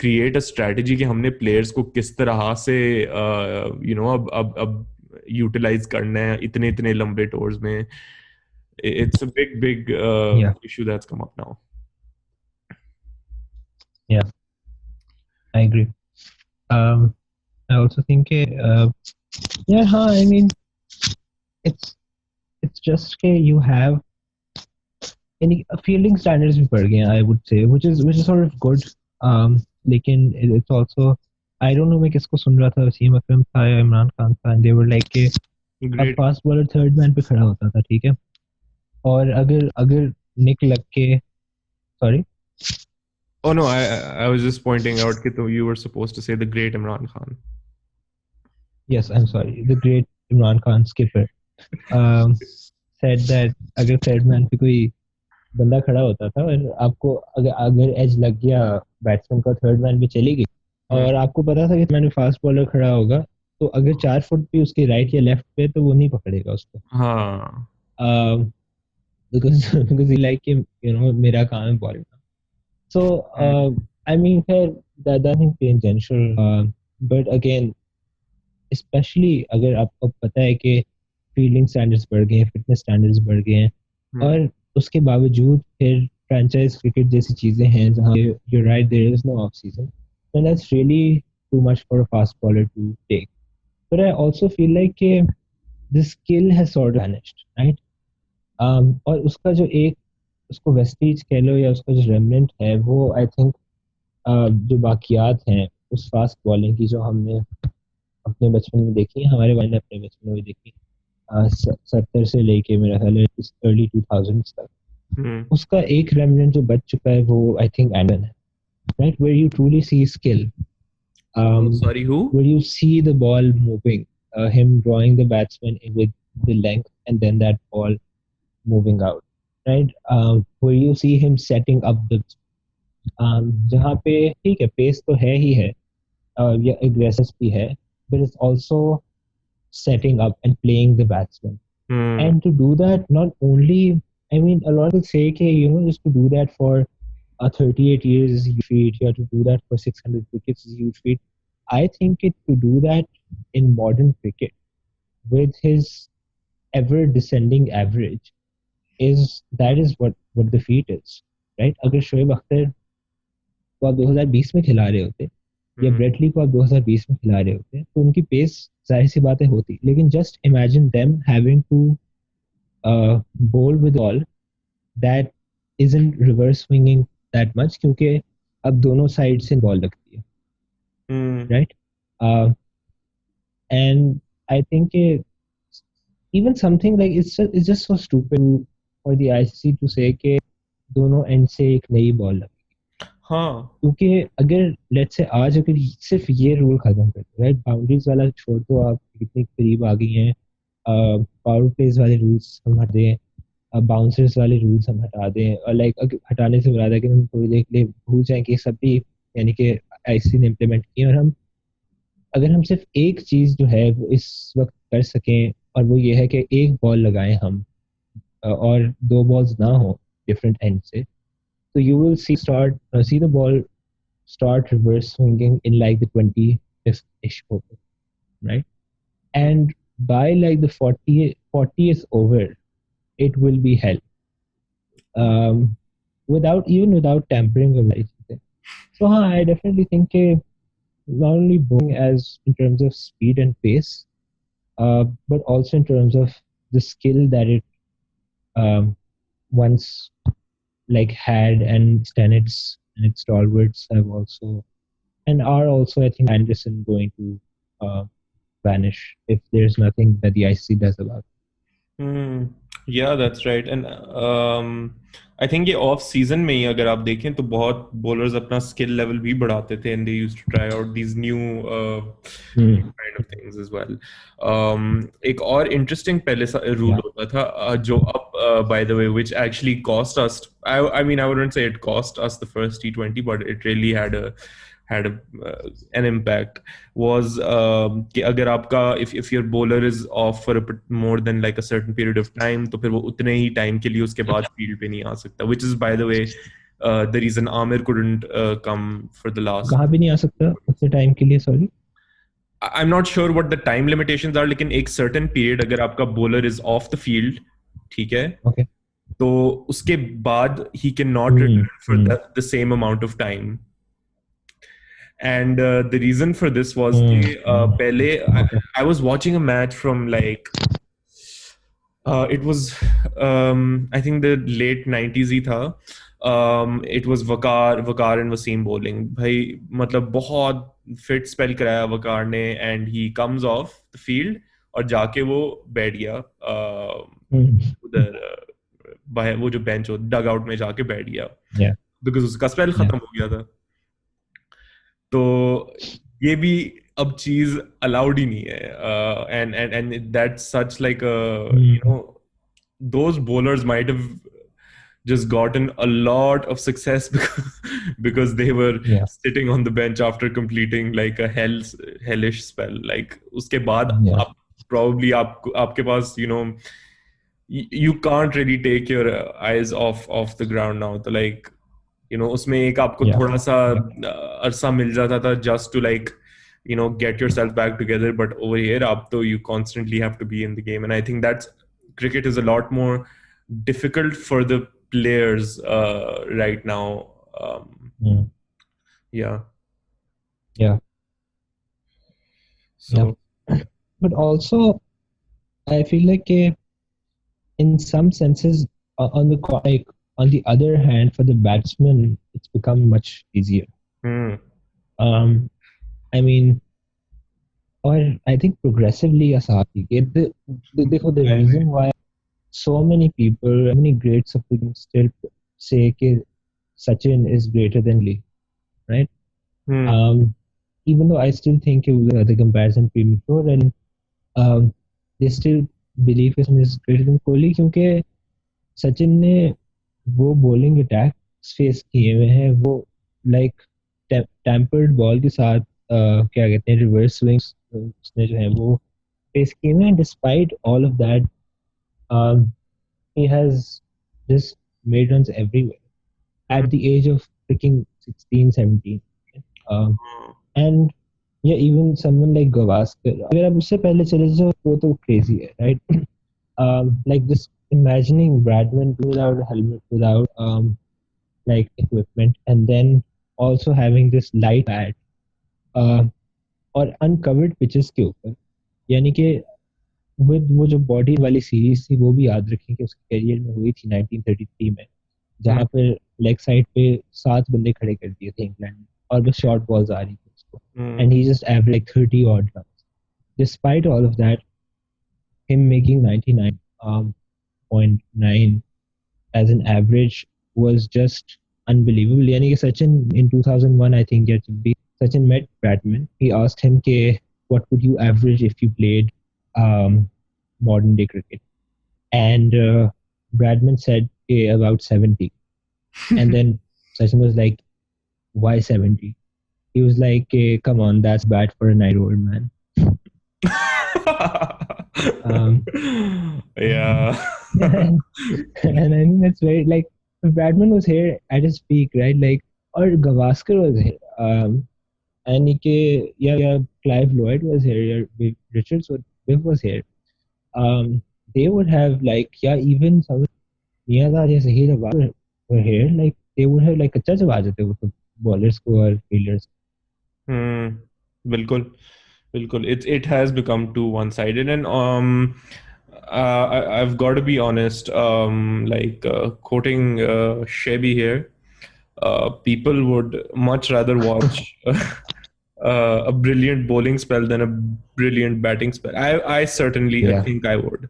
create a strategy कि हमने players को किस तरह से अब यूटिलाइज करना है इतने इतने लंबे टूर्स में. It's a big Yeah. issue that's come up now. Yeah. I agree. I also think yeah, huh, I mean it's it's just you have any fielding standards भी बढ़ गए हैं, I would say, which is sort of good. लेकिन it's also, I don't know मैं किसको सुन रहा था, वसीम अकरम था या इमरान खान था, and they were like कि अब Great. Fast bowler third man पे खड़ा होता था, ठीक है, और अगर अगर निक लग के, sorry. Oh no, I was just pointing out that you were supposed to say the great Imran Khan. Yes, I'm sorry, the great Imran Khan skipper said that अगर थर्ड मैन पे कोई बंदा खड़ा होता था और आपको अगर अगर एज लग गया बैट्समैन का, थर्ड मैन पे चली गई, और आपको पता था कि मैंने फास्ट बॉलर खड़ा होगा, तो अगर 4 फुट भी उसके राइट या लेफ्ट पे, तो वो नहीं पकड़ेगा उसको. हाँ. बिकॉज ही लाइक मेरा काम है bowling. So, I mean, that I think intentional, but again, especially अगर आपको पता है कि फील्डिंग स्टैंडर्ड्स बढ़ गए हैं, फिटनेस स्टैंडर्ड्स बढ़ गए हैं, और उसके बावजूद फिर फ्रेंचाइज क्रिकेट जैसी चीजें हैं जहाँ you're right, there is no off season, then that's really too much for a fast bowler to take. But I also feel like the skill has sort of vanished, right? और उसका जो एक उसको Vestige कह लो या उसका जो remnant है, वो आई थिंक जो बाकियात हैं उस फास्ट बॉलिंग की जो हमने अपने बचपन में देखी, हमारे वाले ने अपने बचपन में देखी, 70 से लेके मेरा ख्याल है अर्ली 2000s तक, उसका एक रेमनेंट जो बच चुका है वो आई थिंक एंडन है, right, where you truly see skill, Sorry, who? where you see the ball moving, him drawing the batsman in with the length and then that ball moving out, right? Where you see him setting up the जहाँ पे ठीक है pace तो है ही है, या aggressive भी है, but it's also setting up and playing the batsman. And to do that, not only, I mean, a lot of people say कि just to do that for 38 years is a huge feat, you have to do that for 600 wickets is a huge feat. I think to do that in modern cricket with his ever descending average that is what the feat is, right? अगर शोएब अख्तर को आप 2020 में खिला रहे होते, या हम्म Brett Lee को आप 2020 में खिला रहे होते हैं तो उनकी पेस जाहिर सी बातें होती, लेकिन just imagine them having to bowl with all that isn't reverse swinging that much क्योंकि अब दोनों साइड से बॉल लगती है, हम्म right? And I think even something like it's just so stupid for the ICC to say कि दोनों and से एक नई बॉल लगी, हाँ क्योंकि अगर लेट्स से आज अगर सिर्फ ये रूल खत्म कर दो, राइट, बाउंड्रीज वाला छोड़ दो, आप कितने करीब आ गई हैं, पावर प्लेज वाले रूल्स हम हटा दें, बाउंसर्स वाले रूल्स हम हटा दें, और लाइक हटाने से मुराद है कि हम थोड़ी देर के लिए भूल जाएं कि सब भी यानी कि आईसीसी ने इम्प्लीमेंट किए, और हम अगर हम सिर्फ एक चीज जो है वो इस वक्त कर सकें और वो ये है कि एक बॉल लगाएं हम, और दो बॉल्स ना हो डिफरेंट एंड से, तो you will see the ball start reverse swinging in like the 20th-ish over, right? And by like the 40th over, it will be hell. Without even without tampering with anything. So I definitely think not only bowling as in terms of speed and pace, but also in terms of the skill that it um, once like had, and Stanitz and its stalwarts have also and are also, I think, Anderson going to vanish if there's nothing that the IC does about it. हम्म या that's right and I think ये off season में ही अगर आप देखें तो बहुत bowlers अपना skill level भी बढ़ाते थे and they used to try out these new Hmm. Kind of things as well एक और इंटरेस्टिंग पहले रूल Yeah. होता था जो अब by the way which actually cost us I mean I wouldn't say it cost us the first T20 but it really had an impact was कि अगर आपका if your bowler is off for more than like a certain period of time तो फिर वो उतने ही time के लिए उसके बाद फील्ड पे नहीं आ सकता, which is by the way the reason Amir couldn't come for the last. कहाँ भी नहीं आ सकता उतने टाइम के लिए, sorry? I'm not sure what the time limitations are, लेकिन एक certain period अगर आपका bowler is off the field, ठीक है, Okay. तो उसके बाद he cannot Hmm. return for Hmm. the same amount of time. And the reason for this was Hmm. कि Hmm. पहले Okay. I was watching a match from like it was I think the late 90s ही था. It was Waqar and Wasim bowling. भाई मतलब बहुत fit spell कराया वकार ने and he comes off the field और जाके वो बैठ गया Hmm. उधर बाहर वो जो बेंच हो डग आउट में जाके बैठ गया Yeah. बिकॉज उसका स्पेल Yeah. खत्म हो गया था. तो ये भी अब चीज अलाउड ही नहीं है and that's such like Hmm. those bowlers might have just gotten a lot of success because they were Yeah. sitting on the bench after completing like a hellish spell. Like उसके बाद Yeah. आप probably आपके पास you can't really take your eyes off the ground now. तो like उसमें एक आपको Yeah. थोड़ा सा Yeah. अरसा मिल जाता था just to like get yourself back together, but over here up though you constantly have to be in the game, and I think that's cricket is a lot more difficult for the players right now. Hmm. Yeah, Yeah. Yeah. so But also, I feel like in some senses, like on the other hand, for the batsman, it's become much easier. hmm, Um, I mean, or I think progressively Asati. The reason why so many people, many greats of the game still say that Sachin is greater than Lee, right? hmm, Um, Even though I still think the comparison premature, and they still believe Sachin is greater than Kohli क्योंकि सचिन ने वो bowling attack face किए हुए हैं, वो like tempered ball के साथ क्या कहते हैं रिवर्स स्विंग्स उसने जो है वो फेस किए हुए हैं. Despite all of that he has just made runs everywhere hmm, at the age of freaking 16, 17. Um, and yeah, even someone like Gavaskar, अगर आप उससे पहले चले जाओ वो तो crazy है, right? Like just imagining Bradman without a helmet, without like equipment, and then also having this light bat और अनकवर्ड पिचेस के ऊपर, यानी कि विद वो जो बॉडी वाली सीरीज थी वो भी याद रखें कि उसके करियर में हुई थी 1933 में, हम्म, जहाँ पर लेग साइड पे 7 बंदे खड़े कर दिए थे इंग्लैंड ने, और बस शॉर्ट बॉल्स आ रही थी उसको, hmm, and he just average like 30 odd runs. Despite all of that, him making 99.9 as an average was just unbelievable. यानी कि Sachin in 2001, I think, yeah, Sachin met Bradman. He asked him, के, what would you average if you played modern day cricket? And Bradman said, about 70. And then Sachin was like, why 70? He was like, come on, that's bad for a 9-year-old man. Um, yeah. and I think that's very like Bradman was here at his peak, right? Like, or Gavaskar was here. And yeah, Clive Lloyd was here. Yeah, Richards was here. Um, they would have like, yeah, even some Miyada जैसे hero were here. Like they would have like अच्छा जवाब देते वो तो bowlers को और fielders. Hmm. बिल्कुल, बिल्कुल. It has become too one-sided, and I've got to be honest. Like quoting Shebi here, people would much rather watch a brilliant bowling spell than a brilliant batting spell. I certainly, I Yeah, think I would.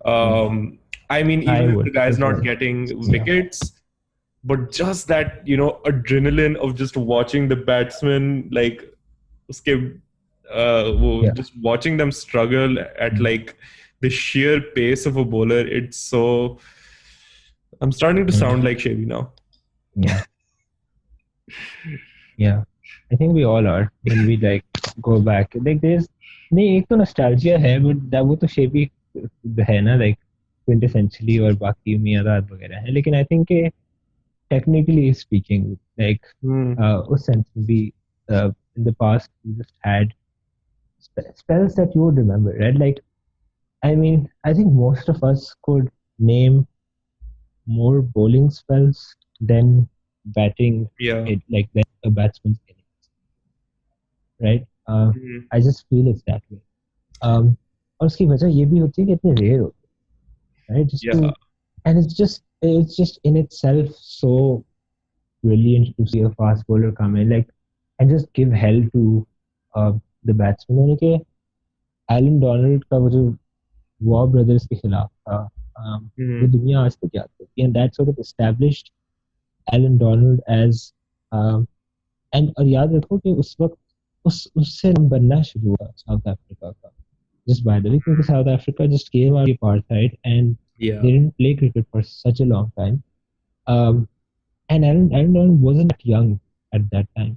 yeah, I mean, I even if the would guy's as not well. getting Yeah, wickets, but just that, adrenaline of just watching the batsman, like, uske, yeah, just watching them struggle at mm, like the sheer pace of a bowler. It's so. I'm starting to mm, sound like Shavy now. yeah. Yeah, I think we all are when we like go back. Like there's नहीं एक तो nostalgia है, but that वो तो shape ही है ना, like quintessentially, और बाकी मियादाद वगैरह है, लेकिन I think कि technically speaking, like Hmm. उस sense में भी in the past we just had spells that you would remember, right? Like I mean, I think most of us could name more bowling spells than batting Yeah. it, like than a batsman's innings, right? Hmm. I just feel it's that way. और उसकी वजह ये भी होती है कि इतने rare होते हैं, right? Just to Yeah. and it's just in itself so brilliant to see a fast bowler come in, like, and just give hell to uh, the batsman. यानी कि एलन डोनाल्ड का वो जो वॉर ब्रदर्स के खिलाफ था, वो Hmm. दुनिया आज तक याद करती है, and that sort of established Allan Donald as and, और याद रखो कि उस वक्त उससे बनना शुरू हुआ साउथ अफ्रीका का, just by the way, क्योंकि South Africa just came out of apartheid and they Yeah. didn't play cricket for such a long time. Um, and Aaron Donald wasn't that young at that time,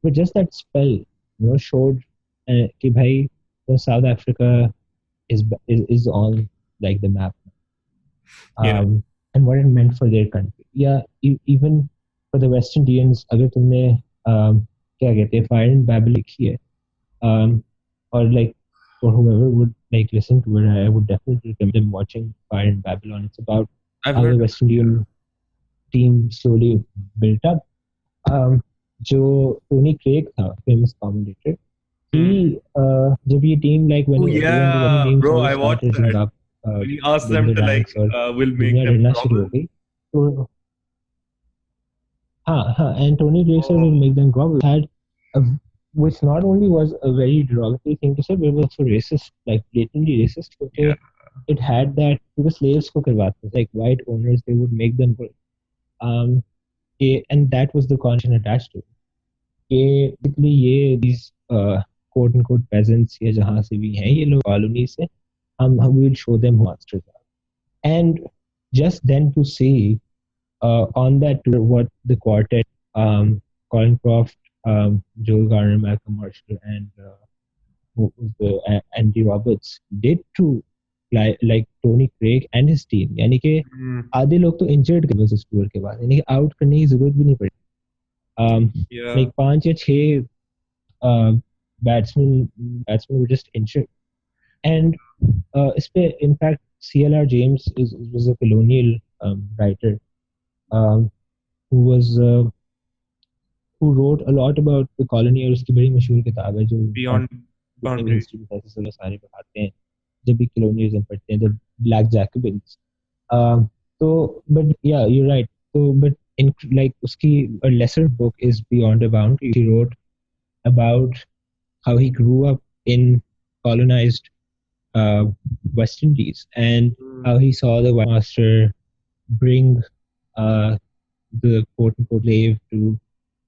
but just that spell, showed कि भाई, South Africa is on like the map, Yeah. and what it meant for their country. Yeah, even for the West Indians, अगर तुमने क्या कहते हैं fire and Behbal लिखी है, um, or like for whoever would like listen to it, I would definitely recommend them watching Fire in Babylon. It's about I've how the heard of West it. Yeah. Indian team slowly built up. Um, जो Tony Craig था, famous commentator, Hmm. जब ये team, like Oh when the West yeah, Indian team bro, sort of I start watched rising that. up When he asked in them the to like, ranks, और will make दुनिया them डरना शुरू हो grovel. गई, तो हाँ, and Tony Drake said will Oh, make them grovel. A, which not only was a very derogatory thing to say, but it was also racist, like blatantly racist. yeah. Okay, it had that because slaves को करवाते थे, like white owners, they would make them work. Um, and that was the condition attached to it. कि basically ये these quote unquote peasants या जहाँ से भी हैं ये लोग कॉलोनी से, हम will show them who masters are. And just then to see on that tour, what the quartet, Colin Croft, Joel Garner, Malcolm Marshall, and who was the Andy Roberts did to like Tony Craig and his team. यानी कि Hmm. आधे लोग तो injured थे बस उस tour के बाद, यानी कि आउट करने की जरूरत भी नहीं पड़ी. Yeah. लाइक 5 या 6 batsman batsman were just injured. And इस पे in fact CLR James was a colonial writer, um, who was who wrote a lot about the colony, और उसकी बड़ी मशहूर किताब है जो Beyond जितने भी Boundary. हिस्ट्री में सारे पढ़ाते हैं जब भी colonialism पढ़ते हैं, the Black Jacobins. Um, so, but yeah, you're right. So, but in like uski a lesser book is Beyond a Boundary. He wrote about how he grew up in colonized uh, West Indies and how Mm, he saw the white master bring uh, the quote unquote slave to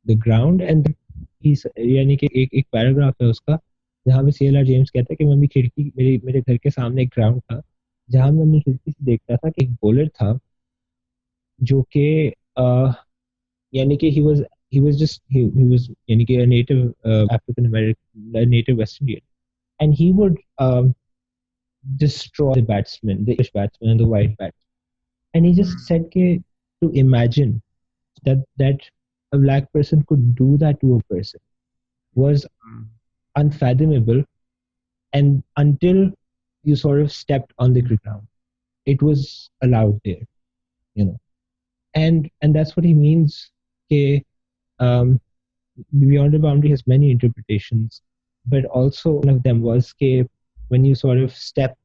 the ground. And he's यानी कि एक paragraph है उसका जहाँ पे CLR James कहता है कि मैं अपनी खिड़की मेरे घर के सामने एक ग्राउंड था जहाँ मैं अपनी खिड़की से देखता था कि एक बॉलर था जो कि यानी कि he was just he was यानी कि a native African American a native West Indian and he would destroy the batsman, the English batsman and the white batsman. And he just said ke, to imagine that a black person could do that to a person was mm, unfathomable. And until you sort of stepped on the ground, it was allowed there, you know. And that's what he means. Ke, um, Beyond the Boundary has many interpretations, but also one of them was ke, when you sort of step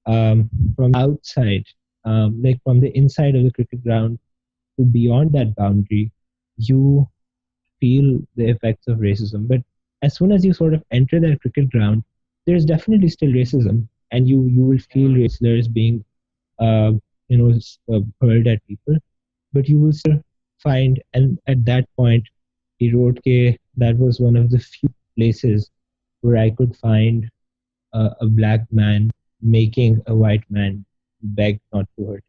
from outside, like from the inside of the cricket ground to beyond that boundary, you feel the effects of racism. But as soon as you sort of enter that cricket ground, there's definitely still racism, and you will feel mm. slurs being, uh, hurled at people. But you will still find, and at that point, he wrote ke that was one of the few places where I could find a black man making a white man beg not to hurt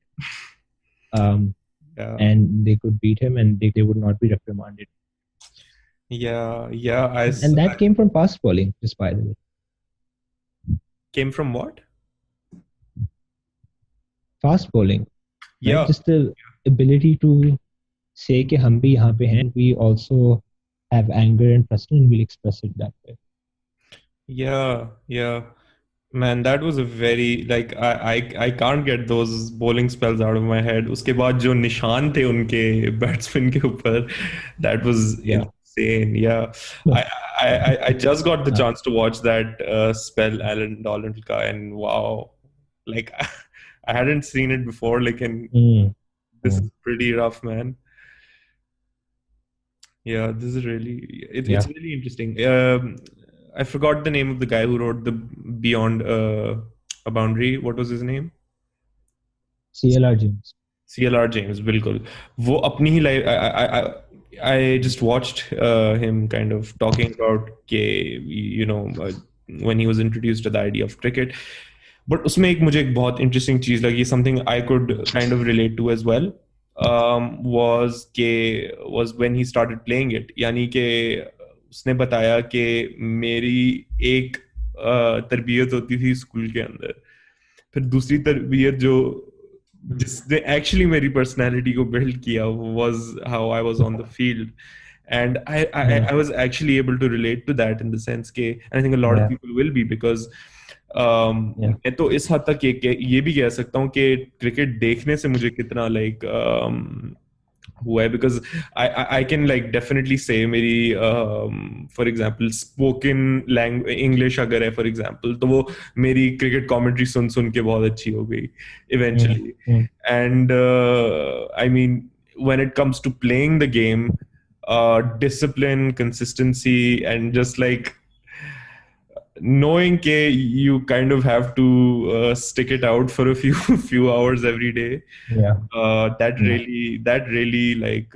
him. Yeah, And they could beat him and they would not be reprimanded. yeah, yeah. And that came from fast bowling, just by the way. Came from what? Fast bowling, right? Yeah, Just the ability to say कि हम भी यहाँ पे हैं, we also have anger and frustration and we'll express it that way. yeah, yeah. Man, that was a very like I can't get those bowling spells out of my head. उसके बाद जो निशान थे उनके बैट्समैन के ऊपर, that was Yeah. insane. Yeah, I I just got the Uh, chance to watch that spell Alan Donald ka, and wow, like I hadn't seen it before. Like, and mm, this is mm, pretty rough, man. Yeah, this is really it's yeah. really interesting. I forgot the name of the guy who wrote the Beyond a Boundary. What was his name? CLR James. CLR James, बिल्कुल वो अपनी ही life I just watched him kind of talking about के when he was introduced to the idea of cricket. But उसमें मुझे एक बहुत interesting चीज लगी, something I could kind of relate to as well, was when he started playing it. यानी कि उसने बताया कि मेरी एक तरबियत होती थी स्कूल के अंदर, फिर दूसरी तरबियत जो जिसने एक्चुअली मेरी पर्सनालिटी को बिल्ड किया was how I was on the field. And Yeah, I was actually able to relate to that in the sense के, and I think a lot of yeah, people will be because yeah. मैं तो इस हद तक ये भी कह सकता हूँ कि क्रिकेट देखने से मुझे कितना लाइक हुआ है, because I can like definitely say मेरी for example spoken language English अगर है for example, तो वो मेरी cricket commentary सुन सुन के बहुत अच्छी हो गई Mm, eventually. mm, And I mean, when it comes to playing the game, discipline, consistency, and just like knowing ke you kind of have to stick it out for a few few hours every day, yeah, yeah. that really like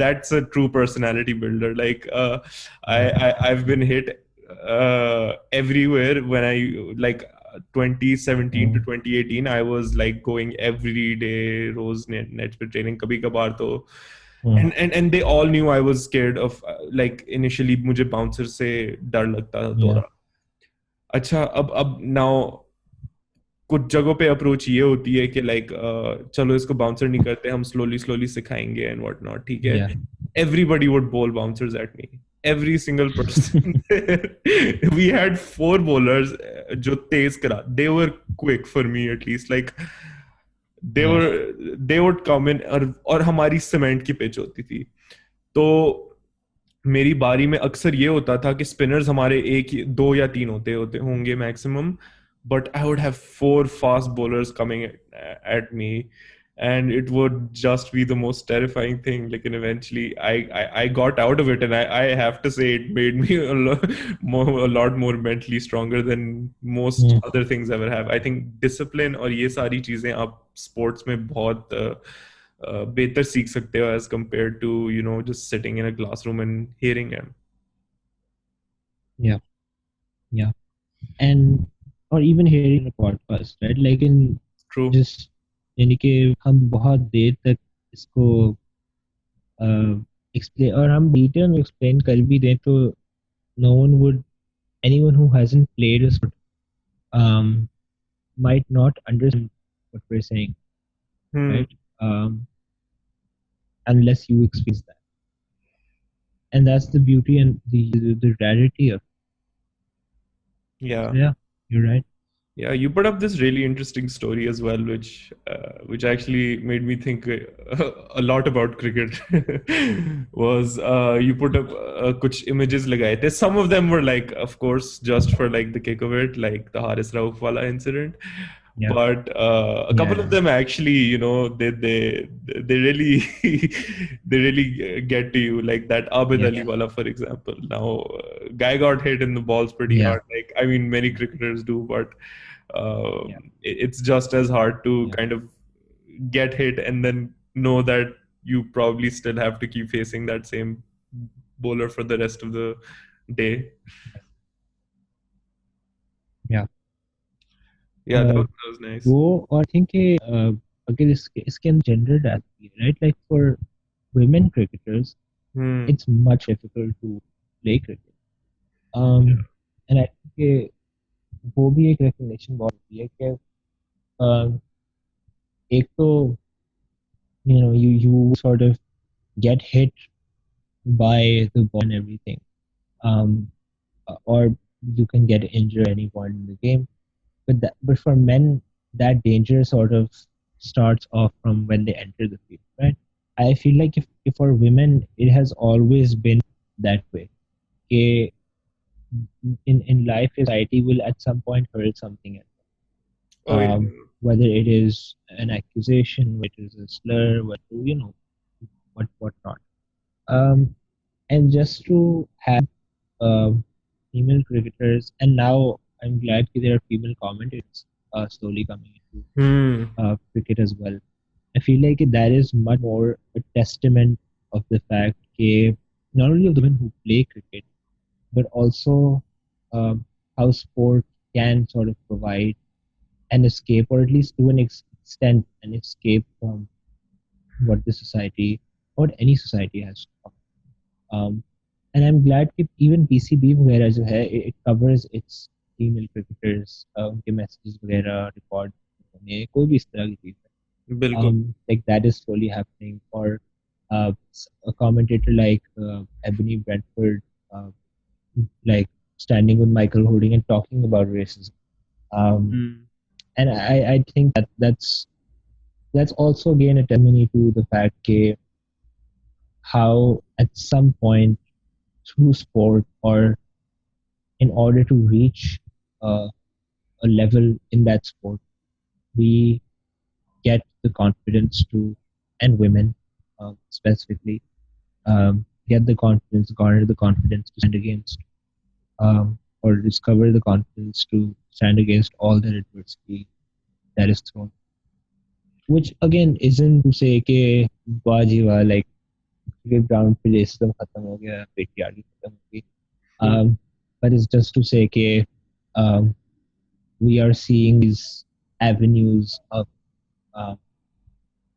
that's a true personality builder. Like Yeah. I've been hit everywhere when I like 2017 to Mm, 2018 I was like going every day rose net पे training kabhi kabar to, mm, and they all knew I was scared of like initially मुझे bouncer से डर लगता था yeah, थोड़ा. अच्छा, अब now कुछ जगहों पे अप्रोच ये होती है कि लाइक चलो इसको बाउंसर नहीं करते, हम स्लोली स्लोली सिखाएंगे एंड व्हाट नॉट, ठीक है. yeah, everybody would bowl bouncers at me, every single person. We had four bowlers जो तेज करा, they were quick for me at least, like they yeah, were they would come in, और हमारी cement की pitch होती थी, तो मेरी बारी में अक्सर ये होता था कि स्पिनर्स हमारे दो या तीन होते होते होंगे maximum, but I would have four fast bowlers coming at me, and it would just be the most terrifying thing. Like, and eventually I got out of it, and I have to say it made me a lot more mentally stronger than most Hmm. other things ever have. I think discipline और ये सारी चीजें आप sports में बहुत बेहतर सीख सकते हो as compared to, you know, just sitting in a classroom and hearing him. Yeah, yeah. And or even hearing a podcast, right? Like in True. just यानी कि हम बहुत देर तक इसको एक्सप्लेन और हम डिटेल में एक्सप्लेन कर भी दें तो no one would anyone who hasn't played a sport um, might not understand what we're saying, Hmm. right? Unless you experience that, and that's the beauty and the rarity of. So Yeah. yeah, you're right. Yeah, you put up this really interesting story as well, which actually made me think a lot about cricket. Was you put up kuch images lagaye the. Some of them were like, of course, just for like the kick of it, like the Haris Rauf wala incident. Yeah, But a yeah, couple of them actually, you know, they really they really get to you, like that Abid yeah, Ali wala, for example. Now, guy got hit in the balls pretty yeah, hard. Like, I mean, many cricketers do, but yeah, it's just as hard to yeah, kind of get hit and then know that you probably still have to keep facing that same bowler for the rest of the day. yeah. Yeah, Uh, that was nice. वो और I think अगर इसके अंदर gender डालती है, right? Like for women cricketers, Hmm. it's much difficult to play cricket. Um, and I think वो भी एक recognition बहुत होती है कि um, एक तो you sort of get hit by the ball and everything, um, or you can get injured at any point in the game. But for men, that danger sort of starts off from when they enter the field, right? I feel like if for women, it has always been that way. Okay, in life, society will at some point hurl something at Oh yeah. whether it is an accusation, whether it is a slur, what what not. Um, and just to have female cricketers, and now I'm glad that there are female commentators slowly coming into Hmm. cricket as well. I feel like that is much more a testament of the fact that not only of the women who play cricket, but also how sport can sort of provide an escape, or at least to an extent, an escape from what the society or any society has to offer. Um, and I'm glad that even PCB वगैरह जो है, it covers its female cricketers, उनके messages वगैरह record करने, कोई भी इस तरह की चीज़ है. बिल्कुल. Like that is slowly happening. Or a commentator like Ebony Brentford, uh, like standing with Michael Holding and talking about racism. Hmm. And I think that's also again a testimony to the fact that how at some point through sport, or in order to reach a level in that sport, we get the confidence to, and women specifically, get the confidence, garner the confidence to stand against, or discover the confidence to stand against all the adversity that is thrown. Which again isn't to say कि वाह जी वाह, like cricket ground पे racism खत्म हो गया, patriarchy खत्म हो गई. Hmm. But it's just to say कि um, we are seeing these avenues of uh,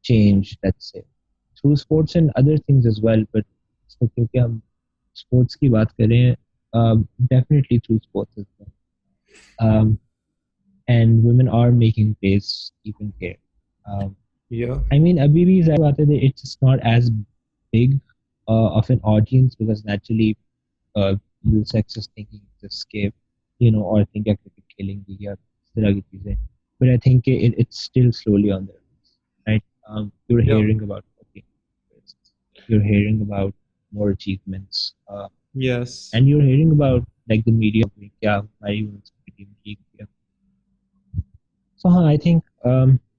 change, let's say, through sports and other things as well. But so क्योंकि हम sports की बात करें, definitely through sports as well. Um, and women are making plays even here. Um, Yeah. I mean, अभी भी ज़ाहिर बात है that it's just not as big of an audience, because naturally you sexist thinking exists के और think या cricket खेलेंगी या इस तरह की चीजें. But I think it's still slowly on the rise, right? You're Yeah. hearing about, okay, you're hearing about more achievements. uh, Yes. and you're hearing about like the media क्या हमारी university में ये किया. So I think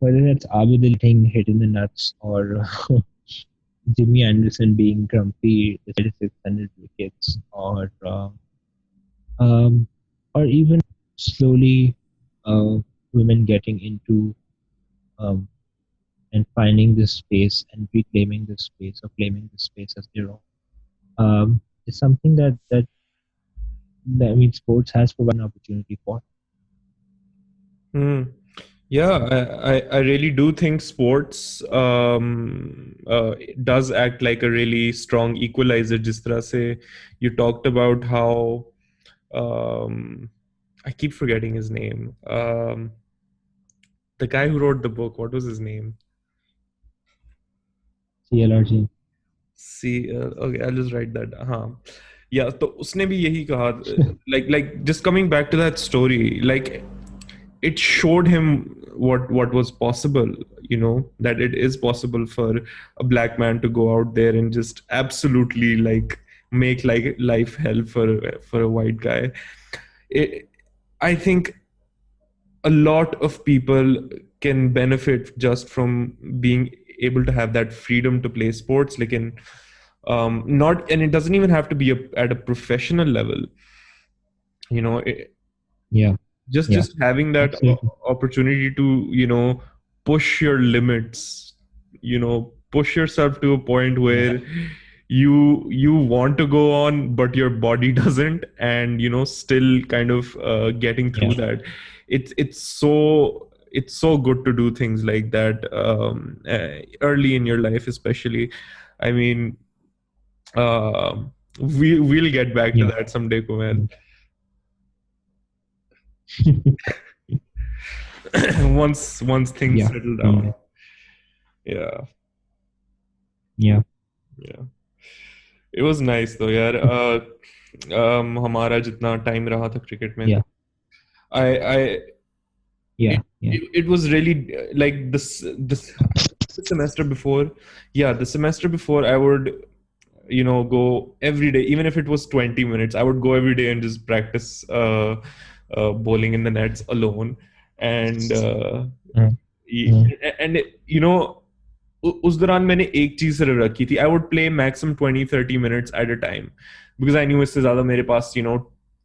whether it's Abidal getting hit in the nuts or Jimmy Anderson being grumpy despite 600 wickets, um, or even slowly uh, women getting into um, and finding this space and reclaiming this space or claiming this space as their own, is something that I mean sports has provided an opportunity for. Hmm. Yeah, I really do think sports does act like a really strong equalizer. जिस तरह से you talked about how um, I keep forgetting his name. The guy who wrote the book, what was his name? CLRG. See, okay, I'll just write that. हाँ, yeah. तो उसने भी यही कहा. Like just coming back to that story, like it showed him what was possible. You know that it is possible for a black man to go out there and just absolutely like make like life hell for a white guy. It, I think a lot of people can benefit just from being able to have that freedom to play sports, like in not, and it doesn't even have to be at a professional level. you know it, Yeah, yeah, just having that absolutely. opportunity to push your limits, push yourself to a point Yeah, where you want to go on but your body doesn't, and still kind of getting yeah, through that. It's so good to do things like that early in your life, especially. I mean, we'll get back to yeah. that someday, Kumail. Mm. Once things Yeah, settle down. mm, Yeah, yeah, yeah. It was nice though, यार. हमारा जितना time रहा था cricket में, yeah, I yeah, it, yeah, it was really like this the semester before. Yeah, the semester before I would go every day, even if it was 20 minutes. I would go every day and just practice bowling in the nets alone. And mm, mm, and उस दौरान मैंने एक चीज सिर्फ रखी थी. I would play maximum 20-30 minutes at a time, because I knew इससे ज्यादा मेरे पास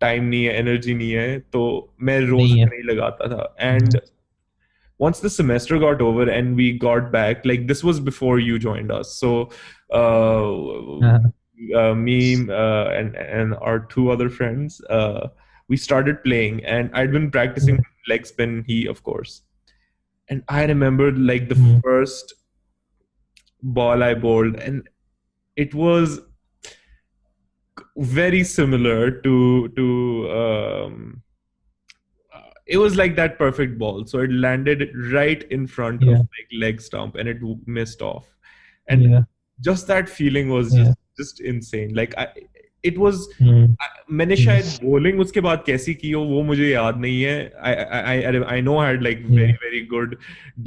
टाइम नहीं है, एनर्जी नहीं है, तो मैं रोज नहीं है. नहीं लगाता था. Mm, and once the semester got over and we got back, like this was before you joined us, so uh, me and our two other friends, we started playing, and I'd been practicing mm, leg spin, he of course. And I remembered like the mm, first ball I bowled, and it was very similar to it was like that perfect ball. So it landed right in front of yeah, like leg stump, and it missed off. And yeah, just that feeling was yeah. just insane. Like it was. Mm, मैंने mm, शायद bowling उसके बाद कैसी की हो वो मुझे याद नहीं है. I know I had like yeah, very very good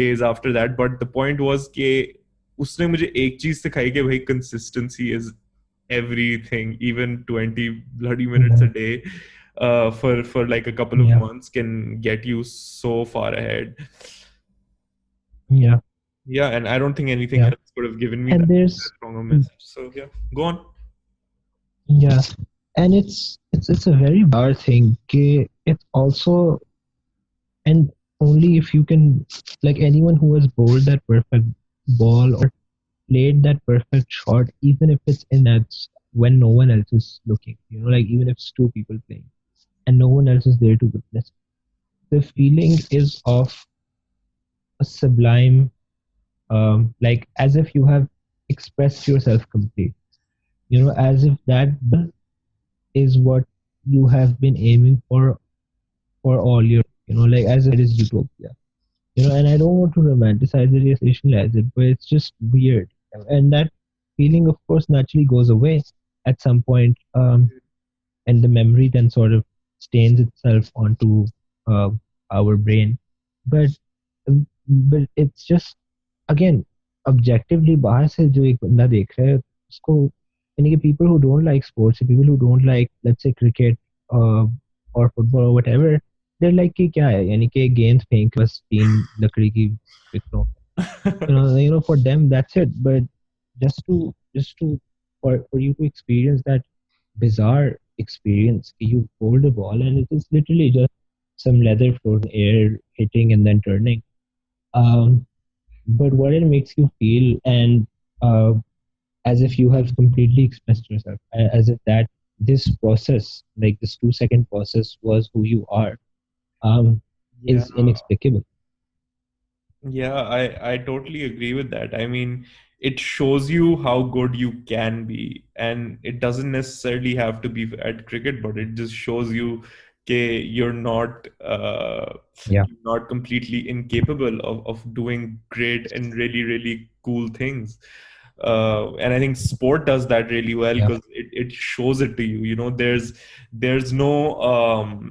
days after that, but the point was कि उसने मुझे एक चीज सिखाई कि भाई consistency is everything. Even 20 bloody minutes yeah, a day for like a couple of yeah, months can get you so far ahead. yeah, Yeah, and I don't think anything yeah. else could have given me And that there's strong a message. So yeah, go on. yeah, and it's a very bizarre thing. It's also, and only if you can, like anyone who has bowled that perfect ball or played that perfect shot, even if it's in nets when no one else is looking, like even if it's two people playing and no one else is there to witness, the feeling is of a sublime, like as if you have expressed yourself complete, as if that is what you have been aiming for all your, like as if it is utopia. And I don't want to romanticize it or sensationalize it, but it's just weird. And that feeling, of course, naturally goes away at some point, and the memory then sort of stains itself onto uh, our brain. But but it's just, again, objectively बाहर से जो एक बंदा देख रहा है उसको यानी कि people who don't like sports, people who don't like, let's say, cricket uh, or football or whatever, they're like कि क्या है, यानी कि गेंद फेंक बस तीन लकड़ी की विकेटों पे. For them that's it. But just to for you to experience that bizarre experience, you hold a ball and it is literally just some leather floating in air, hitting and then turning. um but what it makes you feel, and as if you have completely expressed yourself, as if that this process, like this 2 second process, was who you are, um Yeah. is inexplicable. Yeah, I totally agree with that. I mean, it shows you how good you can be, and it doesn't necessarily have to be at cricket, but it just shows you okay, Yeah, you're not completely incapable of doing great and really, really cool things. And I think sport does that really well yeah, because it shows it to you. You know, there's no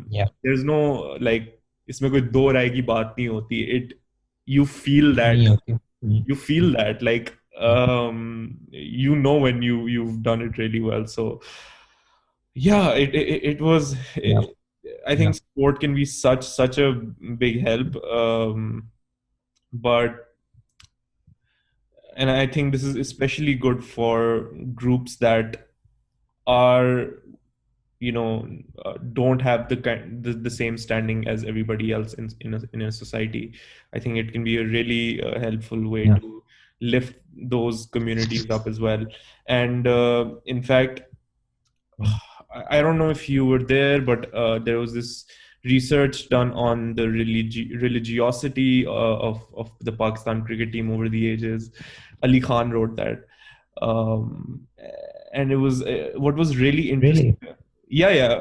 yeah. there's no like इसमें कोई दो राय की बात नहीं होती. It you feel that नहीं होती. you feel that like you know when you've done it really well. So yeah, it was Yeah, I yeah, think sport can be such a big help. But and I think this is especially good for groups that are don't have the same standing as everybody else in a society. I think it can be a really helpful way yeah. to lift those communities up as well. And in fact, Mm. I don't know if you were there, but there was this research done on the religiosity of the Pakistan cricket team over the ages. Ali Khan wrote that, um, and it was what was really interesting. Really Yeah, yeah,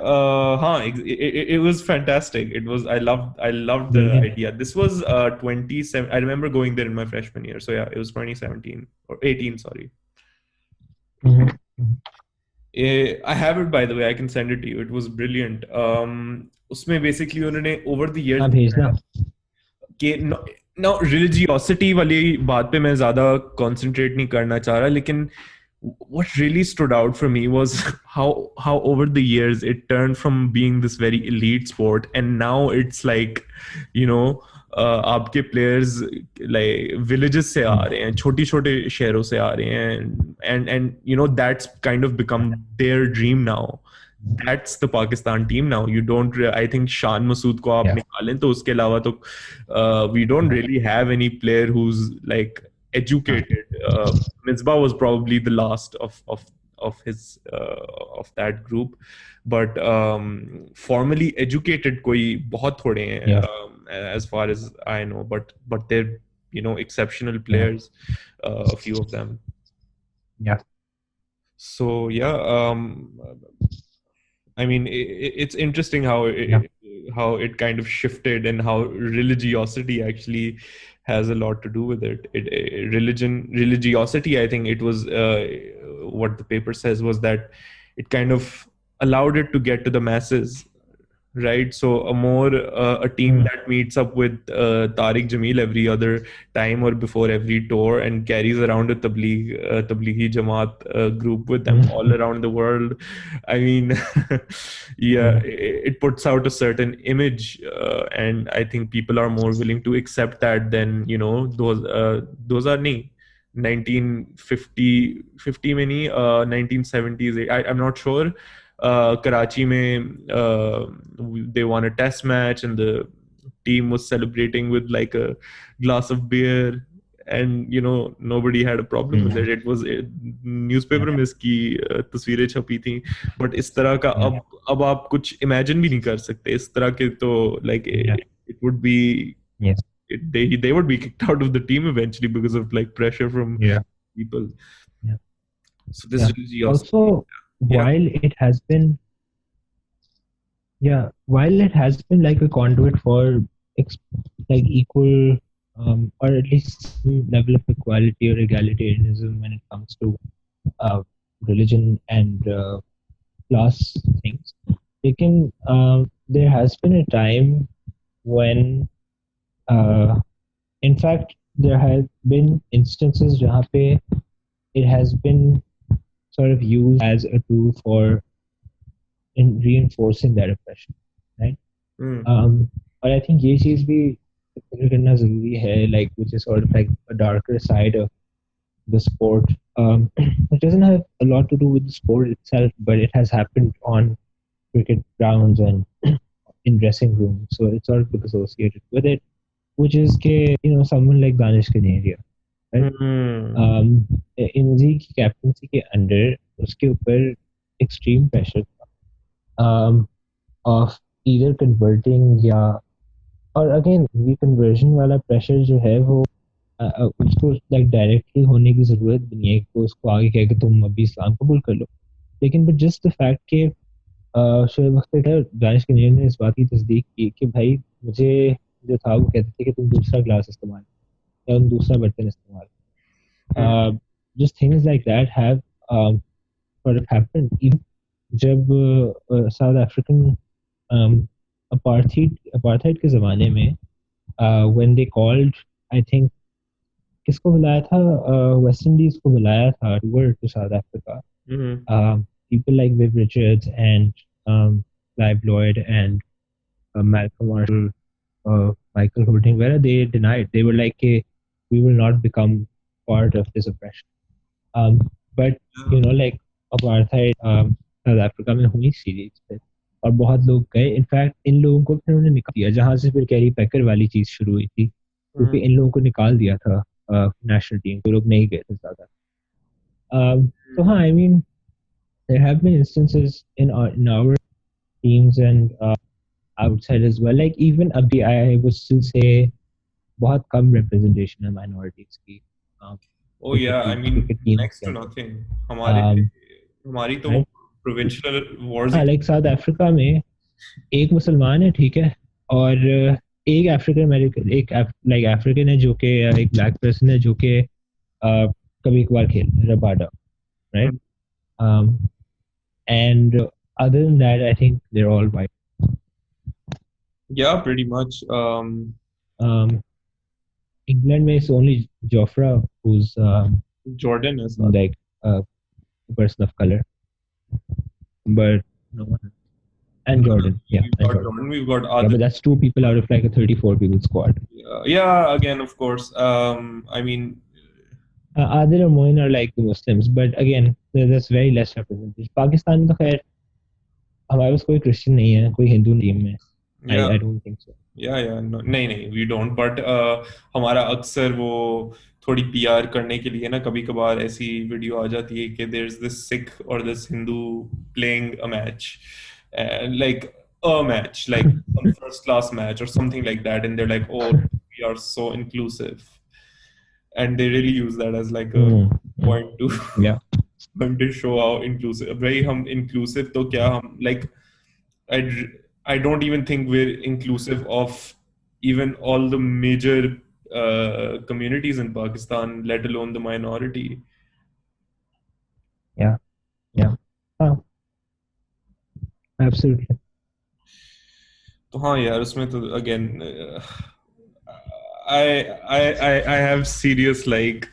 it was fantastic. It was I loved the brilliant. idea. This was 27. I remember going there in my freshman year. So yeah, it was 2017 or 18. Sorry. Mhm, mhm. I have it by the way. I can send it to you. It was brilliant. उसमें basically उन्होंने over the years हाँ भेजना. कि ना religiosity वाली बात पे मैं ज्यादा कंसंट्रेट नहीं करना चाह रहा लेकिन what really stood out for me was how over the years it turned from being this very elite sport and now it's like you know आपके players like villages से आ Mm. रहे हैं छोटी छोटे शहरों से आ रहे हैं and you know that's kind of become their dream now. That's the Pakistan team now. You don't. I think Shan Masood को आप Yeah, निकालें तो उसके अलावा तो we don't yeah. really have any player who's like हाँ, educated. Misbah was probably the last of his of that group, but formally educated कोई बहुत थोड़े हैं yeah, as far as I know. But they're exceptional yeah, players, a few of them. yeah, So yeah, I mean, it's interesting how yeah, it kind of shifted and how religiosity actually has a lot to do with it. Religiosity, I think it was what the paper says was that it kind of allowed it to get to the masses, right? So a team mm, that meets up with Tariq Jamil every other time or before every tour and carries around a Tablighi Jamaat group with them all mm, around the world. I mean, yeah, mm, it puts out a certain image, and I think people are more willing to accept that than those are nahi. 1950 50 में नहीं 1970s I'm not sure. Karachi mein they won a test match and the team was celebrating with like a glass of beer and nobody had a problem with mm. it. It was Yeah, newspaper में इसकी तस्वीरें छपी थी but इस तरह का yeah, अब आप कुछ इमेजिन भी नहीं कर सकते इस तरह के तो like yeah, it would be yeah, they would be kicked out of the team eventually because of like pressure from yeah, people. yeah, So this yeah. religiosity, Also, yeah. while it has been, yeah, while it has been like a conduit for ex like equal, or at least some level of equality or egalitarianism when it comes to uh, religion and class things. Taken, there has been a time when, uh, in fact, there have been instances जहाँ पे it has been sort of used as a tool for in reinforcing that oppression, right? Hmm. Um, और I think ये चीज भी consider करना जरूरी है, like which is sort of like a darker side of the sport, which doesn't have a lot to do with the sport itself, but it has happened on cricket grounds and in dressing rooms, so it's sort of associated with it, which is ke, someone like Danish Kaneria, right? Hmm. Um, in जी की captaincy के under उसके ऊपर extreme pressure of either converting या और again ये conversion वाला pressure जो है वो उसको लाइक डायरेक्टली होने की जरूरत भी नहीं है कि उसको आगे कह के तुम अभी इस्लाम कबूल कर लो, लेकिन बट जस्ट द फैक्ट के शोएब अख्तर का दानिश कनेरिया ने इस बात की तस्दीक की कि भाई मुझे जो था वो कहते थे कि तुम दूसरा ग्लास इस्तेमाल या तुम दूसरा बर्तन इस्तेमाल, Hmm. just things like that have sort of happened even जब साउथ अफ्रीकन अपार्थाइड अपार्थाइड के ज़माने में when they called, I think किसको बुलाया था, वेस्ट इंडीज को बुलाया था tour to South Africa, Hmm. people like Viv Richards and Clive Lloyd and Malcolm Marshall, Michael Holding, where they denied. They were like, "Hey, we will not become part of this oppression." But Yeah. like apartheid south Africa में हुई series पे और बहुत लोग गए, in fact in लोगों को फिर उन्होंने निकाल दिया जहां से फिर कैरी पैकर वाली चीज शुरू हुई थी, Hmm. क्योंकि इन लोगों को निकाल दिया था नेशनल टीम, तो लोग नहीं गए थे ज्यादा. So हाँ, I mean there have been instances in our teams and outside as well. Like even abhi, I would still say बहुत कम representation है minorities की Oh yeah, I mean cricket teams next के to अंदर. nothing. हमारे Um, हमारी तो वो right? Provincial Wars ही हाँ, लाइक साउथ अफ्रीका में एक मुसलमान है, ठीक है, और एक अफ्रीकन अमेरिकन, एक लाइक अफ्रीकन है जो कि एक ब्लैक पर्सन है जो कि कभी कभार खेलता है रबाडा, थी. Right? And other than that I think they're all white. Yeah, pretty much. um, England में is only Jofra who's Jordan है साथ. like a person of color, but no one else. And No, no, Jordan, yeah, we've and got Jordan, Jordan, we've got yeah, Adil. but that's two people out of like a 34 people squad. Yeah, again, of course. I mean, Adil or Moin are like the Muslims, but again, there's very less representation. Pakistan में तो खैर हमारे पास कोई Christian नहीं है, कोई Hindu team में. yeah, I don't think so. या no, नहीं नहीं वी डोंट बट हमारा अक्सर वो थोड़ी पीआर करने के लिए ना कभी कभार ऐसी वीडियो आ जाती है कि देयर इज दिस सिख और this Hindu playing a match like a match like first class match और something like that and there like oh we are so inclusive and they really use that as like a Mm, mm, point to yeah, point to show how inclusive भाई हम inclusive तो क्या हम like I I don't even think we're inclusive of even all the major communities in Pakistan, let alone the minority. yeah, yeah. Oh, absolutely. तो हाँ यार उसमें तो again I have serious like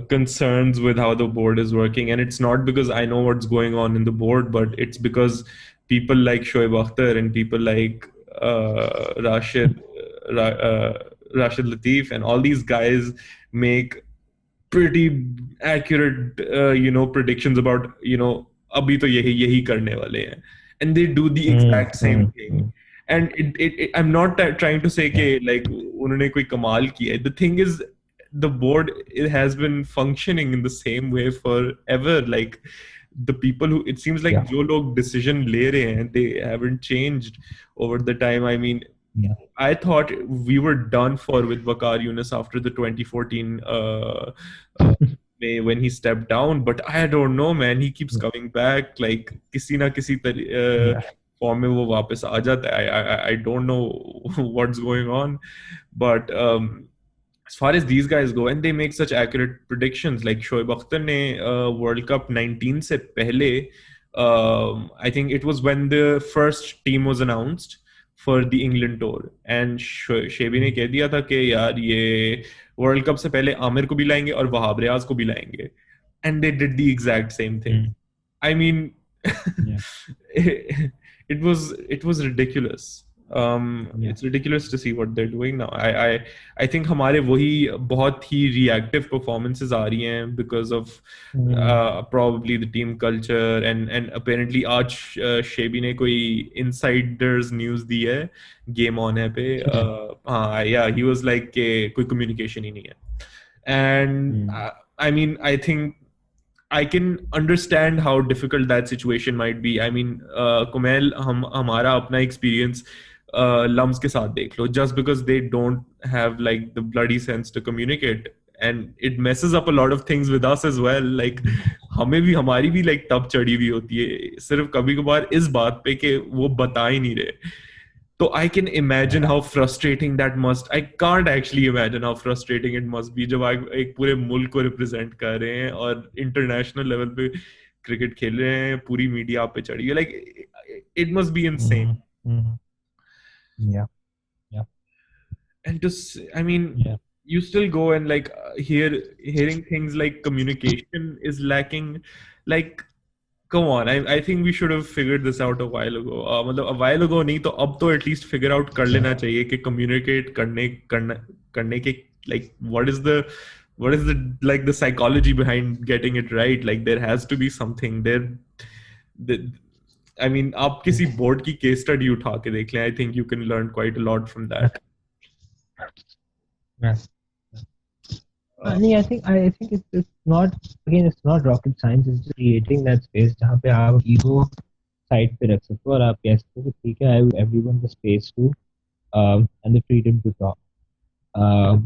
concerns with how the board is working, and it's not because I know what's going on in the board, but it's because people like Shoaib Akhtar and people like Rashid Latif and all these guys make pretty accurate predictions about अभी तो यही करने वाले हैं, and they do the Mm, exact same mm, thing. mm, And I'm not trying to say कि yeah, like उन्होंने कोई कमाल किया है. The thing is the board, it has been functioning in the same way forever. Like the people who, it seems like yeah, जो लोग decision ले रहे हैं, they haven't changed over the time. I mean, yeah. I thought we were done for with Waqar Yunus after the 2014 May when he stepped down, but I don't know, man. He keeps coming back. Like किसी ना किसी Yeah. Form में वो वापस आ जाता है. I don't know what's going on, but as far as these guys go, and they make such accurate predictions. Like Shoaib Akhtar ने World Cup 19 से पहले, I think it was when the first team was announced for the England tour, and शेबी ने कह दिया था कि यार ये वर्ल्ड कप से पहले आमिर को भी लाएंगे और वहाब रियाज को भी लाएंगे. and they did the exact same thing. Mm. I mean, Yeah. it was ridiculous. Yeah. It's ridiculous to see what they're doing now. I think हमारे वही बहुत ही reactive performances आ रही हैं because of Mm. probably the team culture, and apparently आज शेबी ने कोई insiders news दी है game on है पे, Okay. हाँ yeah, he was like कि कोई communication ही नहीं है, and Mm. I mean I think I can understand how difficult that situation might be. I mean, Kumail, हम हमारा अपना experience लम्स के साथ देख लो. Just because they don't have like the bloody sense to communicate, and it messes up a lot of things with us as well. Like Mm. हमें भी हमारी भी like तब चढ़ी हुई होती है सिर्फ कभी कभार इस बात पे कि वो बता ही नहीं रहे. So I can imagine Yeah. how frustrating that must. I can't actually imagine how frustrating it must be जब आप एक पूरे मुल्क को रिप्रेजेंट कर रहे हैं और इंटरनेशनल लेवल पे क्रिकेट खेल रहे हैं, पूरी मीडिया आप पे चढ़ी है. Like it must be insane. Mm. Mm. Yeah. Yeah. And just, I mean, Yeah. you still go and like hearing things like communication is lacking. Like come on, I think we should have figured this out a while ago. मतलब a while ago नहीं तो अब तो at least figure out कर Yeah. लेना चाहिए कि communicate करने के like what is the like the psychology behind getting it right. Like there has to be something there. The, I mean आप किसी board की case study उठा के देख लें. I think you can learn quite a lot from Yeah. that. Yeah. Uh, I think it's not, again, it's not rocket science. It's just creating that space जहाँ पे आप ego side पे रख सकते हो और आप कह सकते हो कि ठीक है, I will everyone the space to and the freedom to talk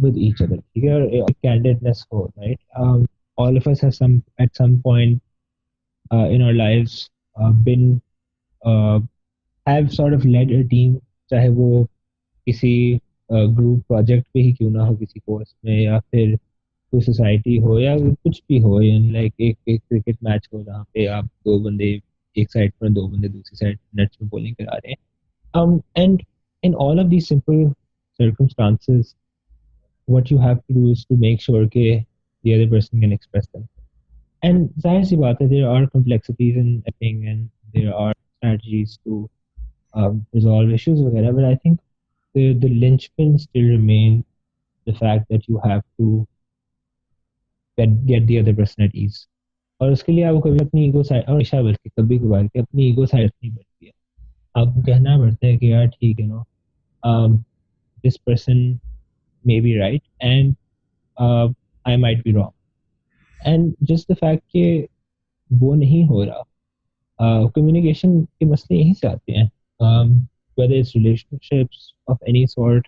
with each other. ठीक है, और candidness हो, right? All of us have some at some point in our lives been uh, have sort of led a team, चाहे वो किसी group project पे ही क्यों ना हो, किसी कोर्स में या फिर कोई सोसाइटी हो या कुछ भी हो, लाइक एक एक क्रिकेट मैच हो जहाँ पे आप दो बंदे एक साइड पर, दो बंदे दूसरी साइड नेट्स में बॉलिंग करा रहे हैं. And in all of these simple circumstances, what you have to do is to make sure कि the other person can express them. And जाहिर सी बात है, there are complexities in everything and there are strategies to resolve issues वगैरह, but I think the linchpin still remains the fact that you have to get the other person at ease. और उसके लिए आपको कभी अपनी ego side, और हमेशा बल्कि कभी कभार के अपनी ईगो साइड नहीं पड़ती है. आपको कहना पड़ता है कि यार ठीक है, no, this person may be right and I might be wrong. And just the fact कि वो नहीं हो रहा, communication के मसले यहीं से आते हैं. Whether it's relationships of any sort,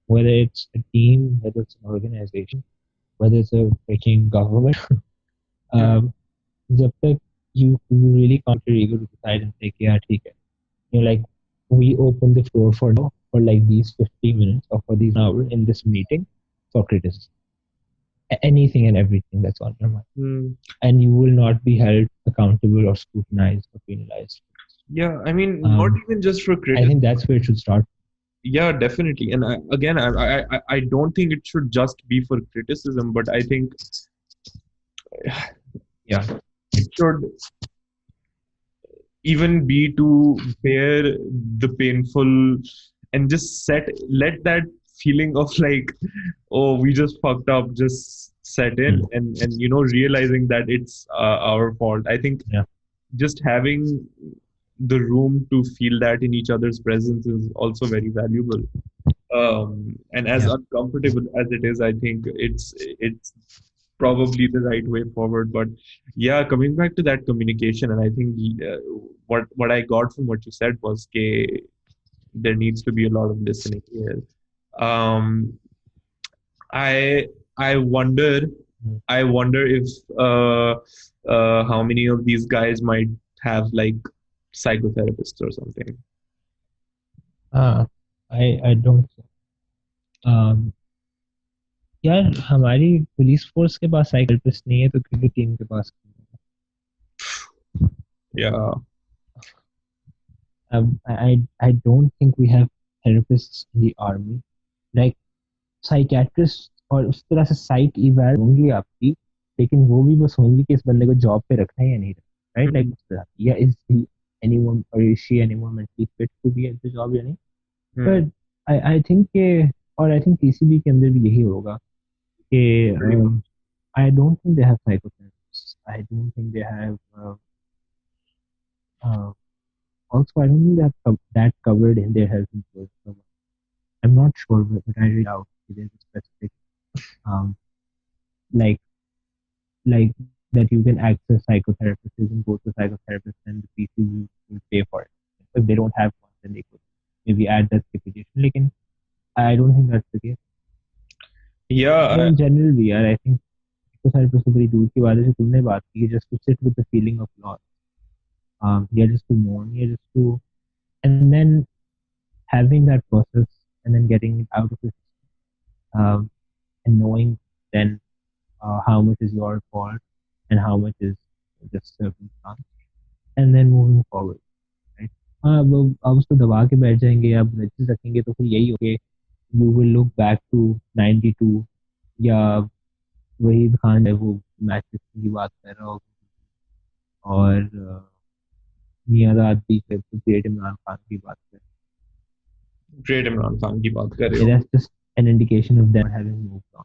whether it's a team, whether it's an organization, whether it's a freaking government, um, जब तक you really can't your ego to decide and say कि यार ठीक है, like we open the floor for now for like these 50 minutes or for these hour in this meeting for criticism, anything and everything that's on your mind, hmm. and you will not be held accountable or scrutinized or penalized. Yeah, I mean, not even just for I criticism. think that's where it should start. Yeah, definitely. And again, I don't think it should just be for criticism, but I think Yeah. it should even be to bear the painful and just let that feeling of like, oh, we just fucked up, just set in, Mm. and realizing that it's our fault. I think Yeah. just having the room to feel that in each other's presence is also very valuable. And as Yeah. uncomfortable as it is, I think it's probably the right way forward. But yeah, coming back to that communication, and I think what I got from what you said was there needs to be a lot of listening here. Um, I I wonder Mm. I wonder if how many of these guys might have like psychotherapists or something. हाँ, I don't. Um, यार हमारी police force के पास psychologist नहीं है तो cricket team के पास. Yeah. I don't think we have therapists in the army. Like psychiatrists और उस तरह से साइक इवैल होंगी आपकी, लेकिन वो भी बस होंगी कि इस बंदे को जॉब पे रखना है या नहीं रखना, राइट? हम्म, लाइक या is he anyone or is she anyone mentally fit to be at the job या नहीं? हम्म, But I think के, और I think पीसीबी के अंदर भी यही होगा कि pretty much. I don't think they have psychotherapists. I don't think they have uh, also I don't think they have that covered in their health insurance. So I'm not sure, but I read out there's a specific um, like like that you can access psychotherapists, you can go to a psychotherapist and the PCU will pay for it. If they don't have one, then they could maybe add that stipulation. Like I don't think that's the case. Yeah, In general, we are. I think psychotherapist को बड़ी दूर की बात है जो तुमने बात की, just to sit with the feeling of loss, yeah, just to mourn, yeah, just to, and then having that process and then getting it out of it, and knowing then how much is your fault and how much is just circumstance, and then moving forward, right? हाँ, अब उसको दबा के बैठ जाएंगे या ब्रजेस रखेंगे तो फिर यही हो कि you will look back to 92, या वहीद खान है वो मैच फिक्सिंग की बात कर रहा हो, और मियादाद भी ग्रेट इमरान खान की बात कर great इमरान खान की बात कर रहे रहे, हो. that's just an indication of them having moved on,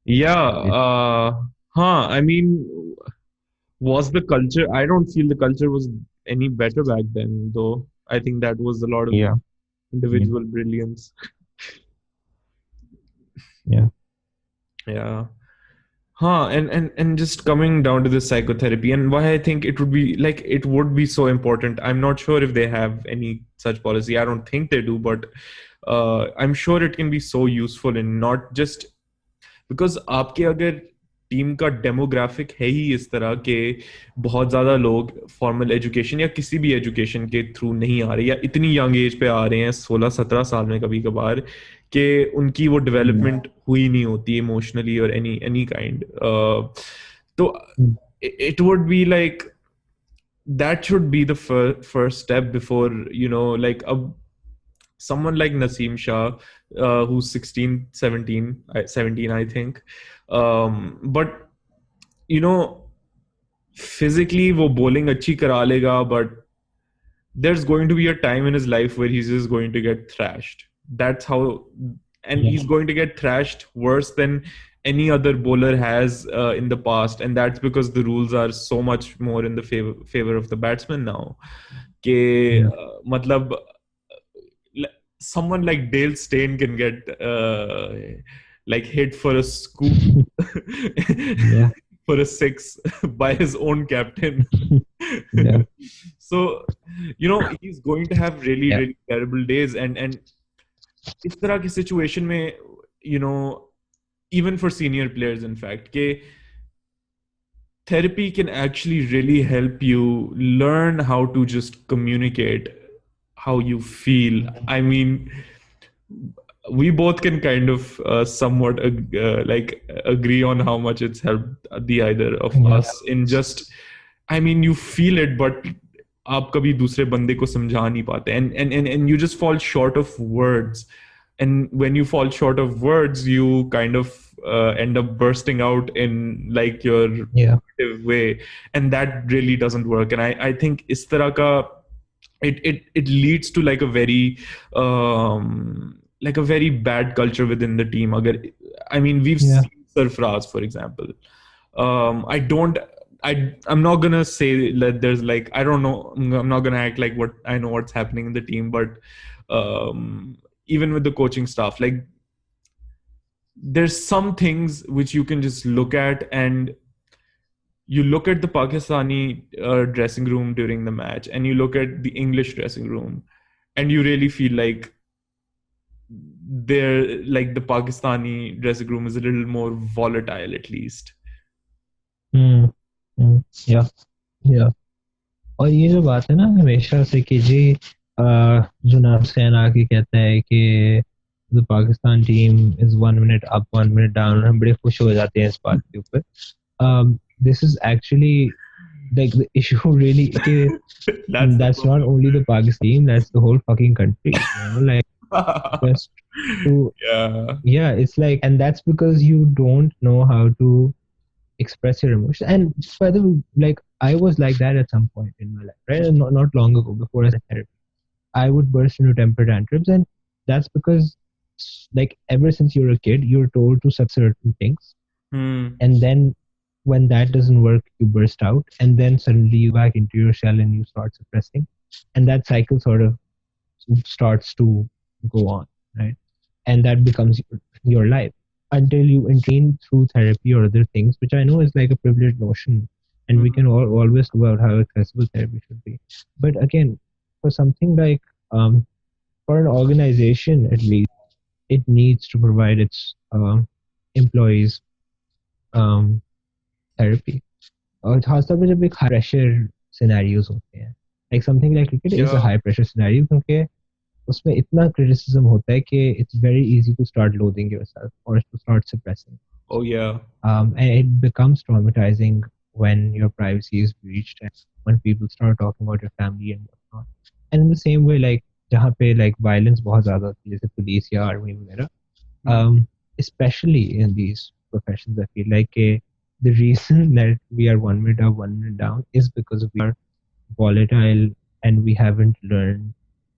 Yeah, right? huh. I mean, was the culture? I don't feel the culture was any better back then, though. I think that was a lot of Yeah, yeah, individual brilliance. yeah, Yeah. Huh, and just coming down to the psychotherapy and why I think it would be like it would be so important. I'm not sure if they have any such policy. I don't think they do, but I'm sure it can be so useful in not just because आपके अगर team का demographic है ही इस तरह के बहुत ज़्यादा लोग फॉर्मल एजुकेशन या किसी भी एजुकेशन के थ्रू नहीं आ रहे या इतनी यंग एज पे आ रहे हैं 16-17 साल में कभी कभार कि उनकी वो mm, डेवलपमेंट हुई नहीं होती इमोशनली और एनी एनी काइंड तो mm, it would be like that should be the first step before like someone like Naseem Shah, who's 16, 17, I think. But, you know, physically वो bowling अच्छी करा लेगा, but there's going to be a time in his life where he's just going to get thrashed. That's how, and yeah, he's going to get thrashed worse than any other bowler has in the past, and that's because the rules are so much more in the favor of the batsman now. कि yeah, मतलब someone like Dale Steyn can get like hit for a scoop yeah, for a six by his own captain. yeah, So he's going to have really yeah, really terrible days and इस तरह की situation में you know even for senior players in fact के therapy can actually really help you learn how to just communicate how you feel. I mean, we both can kind of somewhat like agree on how much it's helped the either of yeah, us in just, I mean, you feel it, but आप कभी दूसरे बंदे को समझा नहीं पाते and you just fall short of words, and when you fall short of words you kind of end up bursting out in like your yeah, positive way, and that really doesn't work. And I think इस तरह का it leads to like a very bad culture within the team. अगर I mean we've yeah, seen Sarfraz for example. I don't I'm not gonna say that there's like I don't know, I'm not gonna act like what I know what's happening in the team, but even with the coaching staff, like there's some things which you can just look at, and you look at the Pakistani dressing room during the match and you look at the English dressing room and you really feel like they're like the Pakistani dressing room is a little more volatile at least. mm, yeah, yeah. और ये जो बात है ना हमेशा से कि जी जुनाब हुसैन आके कहता है कि the Pakistan team is 1 minute up 1 minute down, हम बड़े खुश हो जाते हैं इस बात के ऊपर. This is actually like the issue really कि That's the that's not problem. only the Pakistan team, that's the whole fucking country, like just to, Yeah. yeah, it's like, and that's because you don't know how to express your emotions. And just by the way, like I was like that at some point in my life, right? And not long ago, before I started therapy, I would burst into temper tantrums, and that's because like ever since you're a kid, you're told to certain things, Hmm. and then when that doesn't work, you burst out, and then suddenly you back into your shell and you start suppressing, and that cycle sort of starts to go on, right? And that becomes your life until you intervene through therapy or other things, which I know is like a privileged notion, and we can always talk about how accessible therapy should be. But again, for something like for an organization at least, it needs to provide its employees um, therapy. और खासतौर पे जब एक high pressure scenarios होते हैं, like something like cricket is a Yeah. high pressure scenario क्योंकि उसमें इतना criticism होता है कि it's very easy to start loathing yourself or to start suppressing. Oh yeah. And it becomes traumatizing when your privacy is breached and when people start talking about your family and whatnot. And in the same way, like जहाँ पे like violence बहुत ज़्यादा होती है जैसे police या army वगैरह, Hmm. especially in these professions, I feel like the reason that we are 1 minute up, 1 minute down is because we are volatile and we haven't learned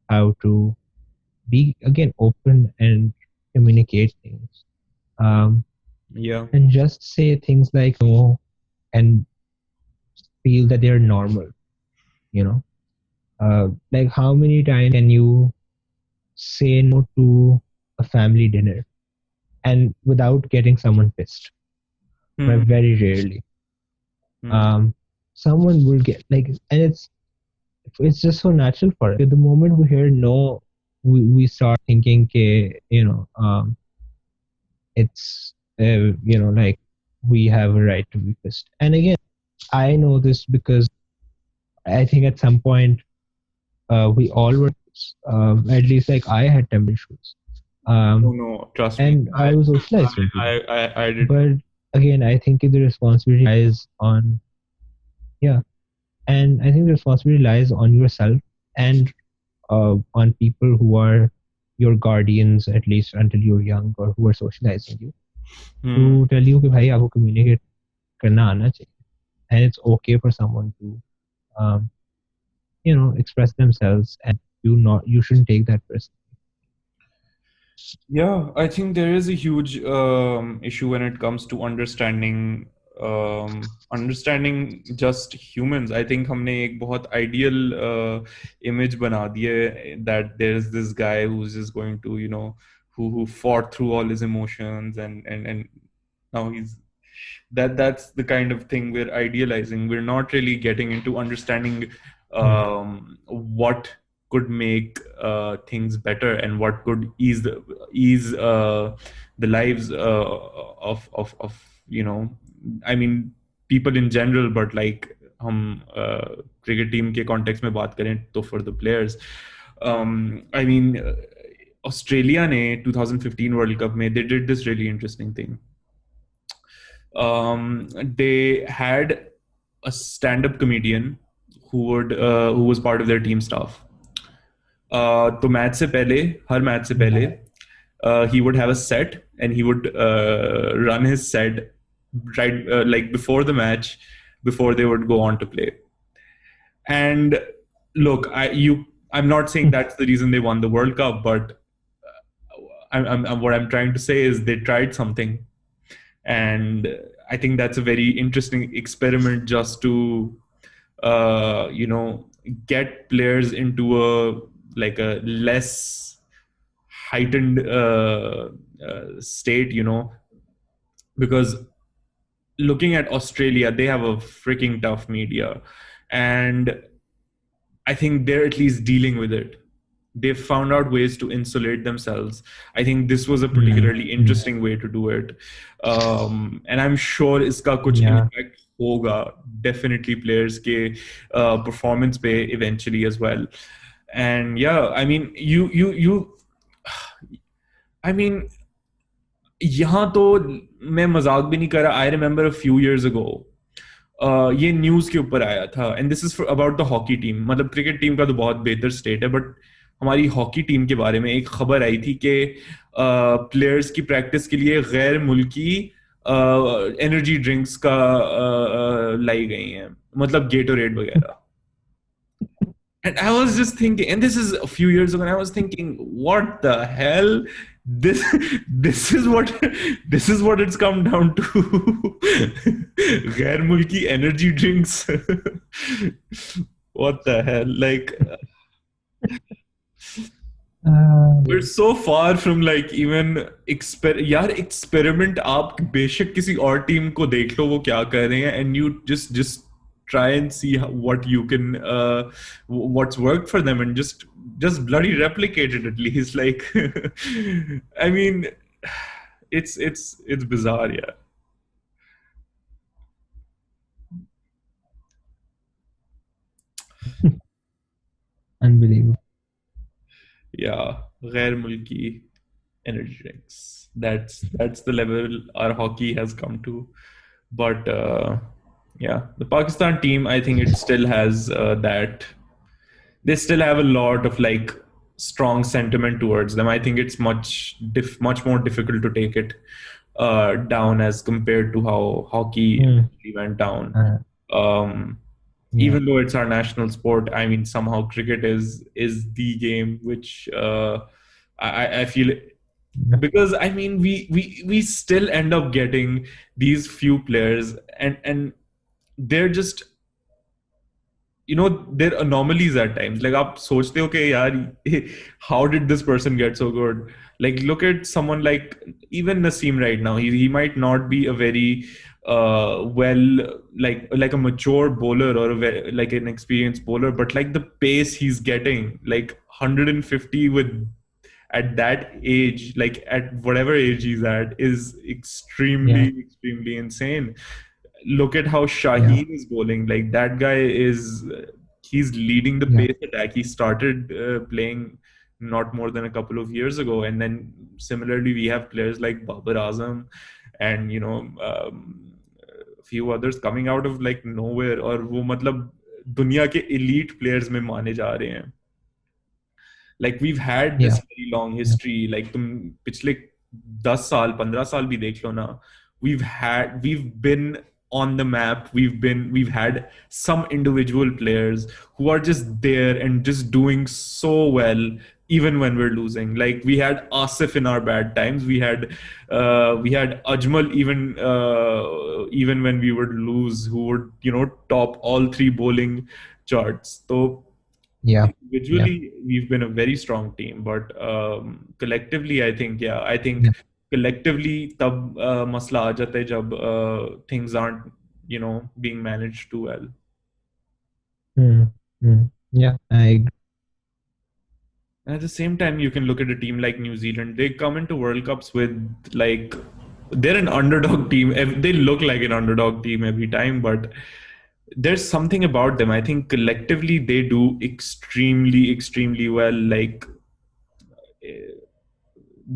how to be again open and communicate things. Um, Yeah. and just say things like no and feel that they're normal, you know. Like how many times can you say no to a family dinner and without getting someone pissed? But Hmm. very rarely. Hmm. Um, someone will get like, and it's just so natural for us. The moment we hear no, we start thinking, okay, it's like we have a right to be pissed. And again, I know this because I think at some point we all were, at least like I had temper issues, Oh um, no, trust me. and I was socialized into it. I did too. But again, I think the responsibility lies on, yeah, and I think the responsibility lies on yourself and on people who are your guardians, at least until you're young, or who are socializing you, Hmm. to tell you कि भाई आपको communicate करना आना चाहिए, and it's okay for someone to um, express themselves, and you shouldn't take that person. Yeah, I think there is a huge issue when it comes to understanding just humans. I think हमने एक बहुत ideal image बना दी है that there's this guy who's just going to, who fought through all his emotions and now he's that's the kind of thing we're idealizing. We're not really getting into understanding Hmm. what could make things better and what could ease the lives of I mean people in general, but like हम cricket team के context में बात करें तो for the players I mean Australia ने 2015 world cup में they did this really interesting thing. They had a stand-up comedian who was part of their team staff. तो match से पहले हर मैच से Hmm. पहले he would have a set and he would run his set right like before the match before they would go on to play. And look, I'm not saying that's the reason they won the World Cup, but what I'm trying to say is they tried something, and I think that's a very interesting experiment just to you know get players into a like a less heightened state, because looking at Australia, they have a freaking tough media, and I think they're at least dealing with it. They've found out ways to insulate themselves. I think this was a Hmm. particularly Hmm. interesting way to do it. And I'm sure iska kuch Yeah. impact hoga definitely players ke performance pe eventually as well. And yeah, I mean, I mean, यहाँ तो मैं मजाक भी नहीं कर रहा. I remember a few years ago ये news के ऊपर आया था, and this is about the hockey team. मतलब क्रिकेट टीम का तो बहुत बेहतर स्टेट है, बट हमारी हॉकी टीम के बारे में एक खबर आई थी कि प्लेयर्स की प्रैक्टिस के लिए गैर मुल्की एनर्जी ड्रिंक्स का लाई गई हैं, मतलब गेटोरेड वगैरह. And I was just thinking, and this is a few years ago, and I was thinking, what the hell? This this is what this is what it's come down to. गैर मुल्की energy drinks. What the hell? Like, we're Yeah. so far from like even यार experiment आप बेशक किसी और team को देख लो वो क्या कर रहे हैं, and you just try and see what you can what's worked for them, and just bloody replicate it at least. Like, I mean, it's bizarre, yeah. Unbelievable. Yeah, ghair mulki energy drinks. That's the level our hockey has come to. But yeah, the Pakistan team, I think it still has that. They still have a lot of like strong sentiment towards them. I think it's much more difficult to take it down as compared to how hockey Mm. actually went down. Uh, Um, yeah. Even though it's our national sport, I mean, somehow cricket is the game which I feel, Yeah. because I mean we still end up getting these few players, and they're just, they're anomalies at times. Like आप सोचते हो कि यार how did this person get so good? Like look at someone like even Naseem right now. He might not be a very well, like a mature bowler or like an experienced bowler, but like the pace he's getting, like 150 with at that age, like at whatever age he's at, is Yeah. extremely insane. Look at how Yeah. Shaheen is bowling. Like that guy is, he's leading the Yeah. pace attack. He started playing not more than a couple of years ago, and then similarly we have players like Babar Azam, and a few others coming out of like nowhere, और वो मतलब दुनिया के elite players में माने जा रहे हैं. Like we've had this Yeah. very long Yeah. history. Like तुम पिछले 10 साल 15 साल भी देख लो ना, we've been on the map. We've had some individual players who are just there and just doing so well even when we're losing. Like we had Asif in our bad times. We had Ajmal even when we would lose, who would top all three bowling charts. So Yeah. Yeah. individually we've been a very strong team, but collectively I think, yeah, I Yeah. think collectively tab masla aa jata hai jab things aren't being managed too well. Mm. Mm. Yeah. I agree. And at the same time, you can look at a team like New Zealand. They come into World Cups with like, they're an underdog team. They look like an underdog team every time, but there's something about them. I think collectively they do extremely well. Like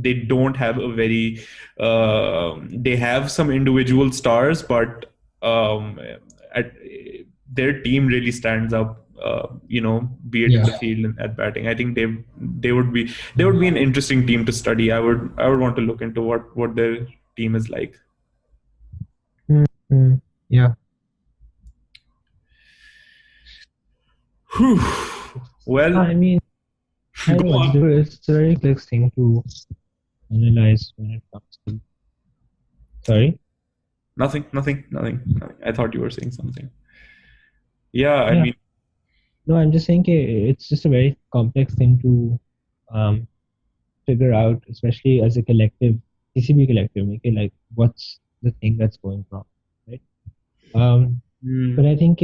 they don't have a very they have some individual stars, but at their team really stands up, be it in the Yeah. field and at batting. I think they would be an interesting team to study. I would want to look into what their team is like. Mm. Mm. Yeah. Whew. Well, I mean, I go know it's on. it's a very complex thing to analyze when it comes to. Sorry. Nothing. I thought you were saying something. Yeah, I Yeah. mean, No, I'm just saying it's just a very complex thing to um, figure out, especially as a collective, CCB collective, okay, like what's the thing that's going wrong, right? Um, but hmm. I think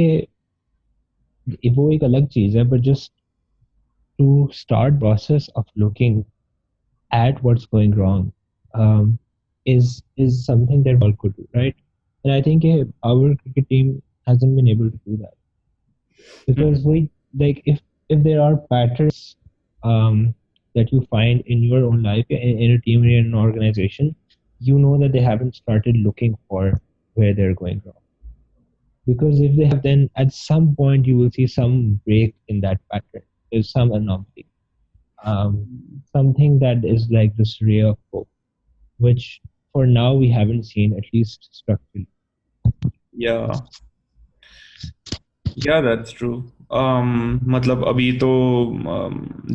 वो एक अलग चीज है, but just to start process of looking at what's going wrong um, is something that all could do, right? And I think our cricket team hasn't been able to do that because we like if there are patterns that you find in your own life in a team or in an organization, you know that they haven't started looking for where they're going wrong. Because if they have, then at some point you will see some break in that pattern. There's some anomaly, um, something that is like this ray of hope, which for now we haven't seen, at least structurally. Yeah, yeah, that's true. मतलब अभी तो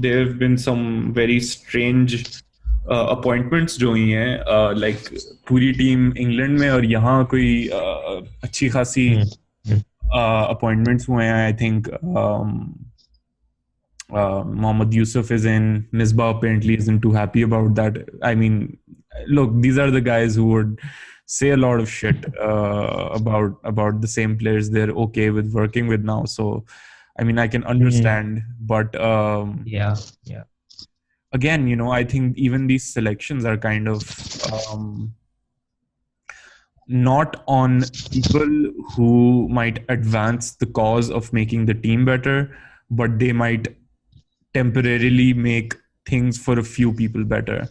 there have been some very strange appointments जो हुई हैं, like पूरी team England में और यहाँ कोई अच्छी खासी Hmm. Hmm. appointments हुए हैं. I think Mohammad Yusuf is in. Misbah apparently isn't too happy about that. I mean, look, these are the guys who would say a lot of shit about the same players they're okay with working with now. So, I mean, I can Hmm. understand, but Yeah, yeah. again, I think even these selections are kind of not on people who might advance the cause of making the team better, but they might temporarily make things for a few people better.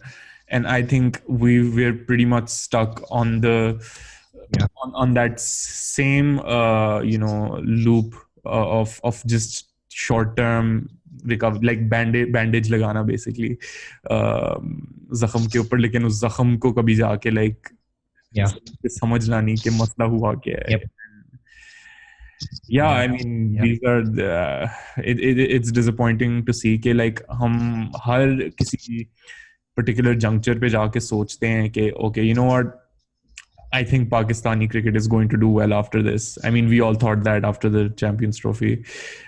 And I think we're pretty much stuck on the Yeah. on that same loop of just short term recover, like bandage लगाना basically जख्म के ऊपर, लेकिन उस जख्म को कभी जाके like Yeah. समझना नहीं कि मसला हुआ क्या है. Yep. Yeah, Yeah. I mean, Yeah. these are it's disappointing to see कि like हम हर किसी particular juncture पे जाके सोचते हैं कि okay, you know what, I think Pakistani cricket is going to do well after this. I mean, we all thought that after the Champions Trophy,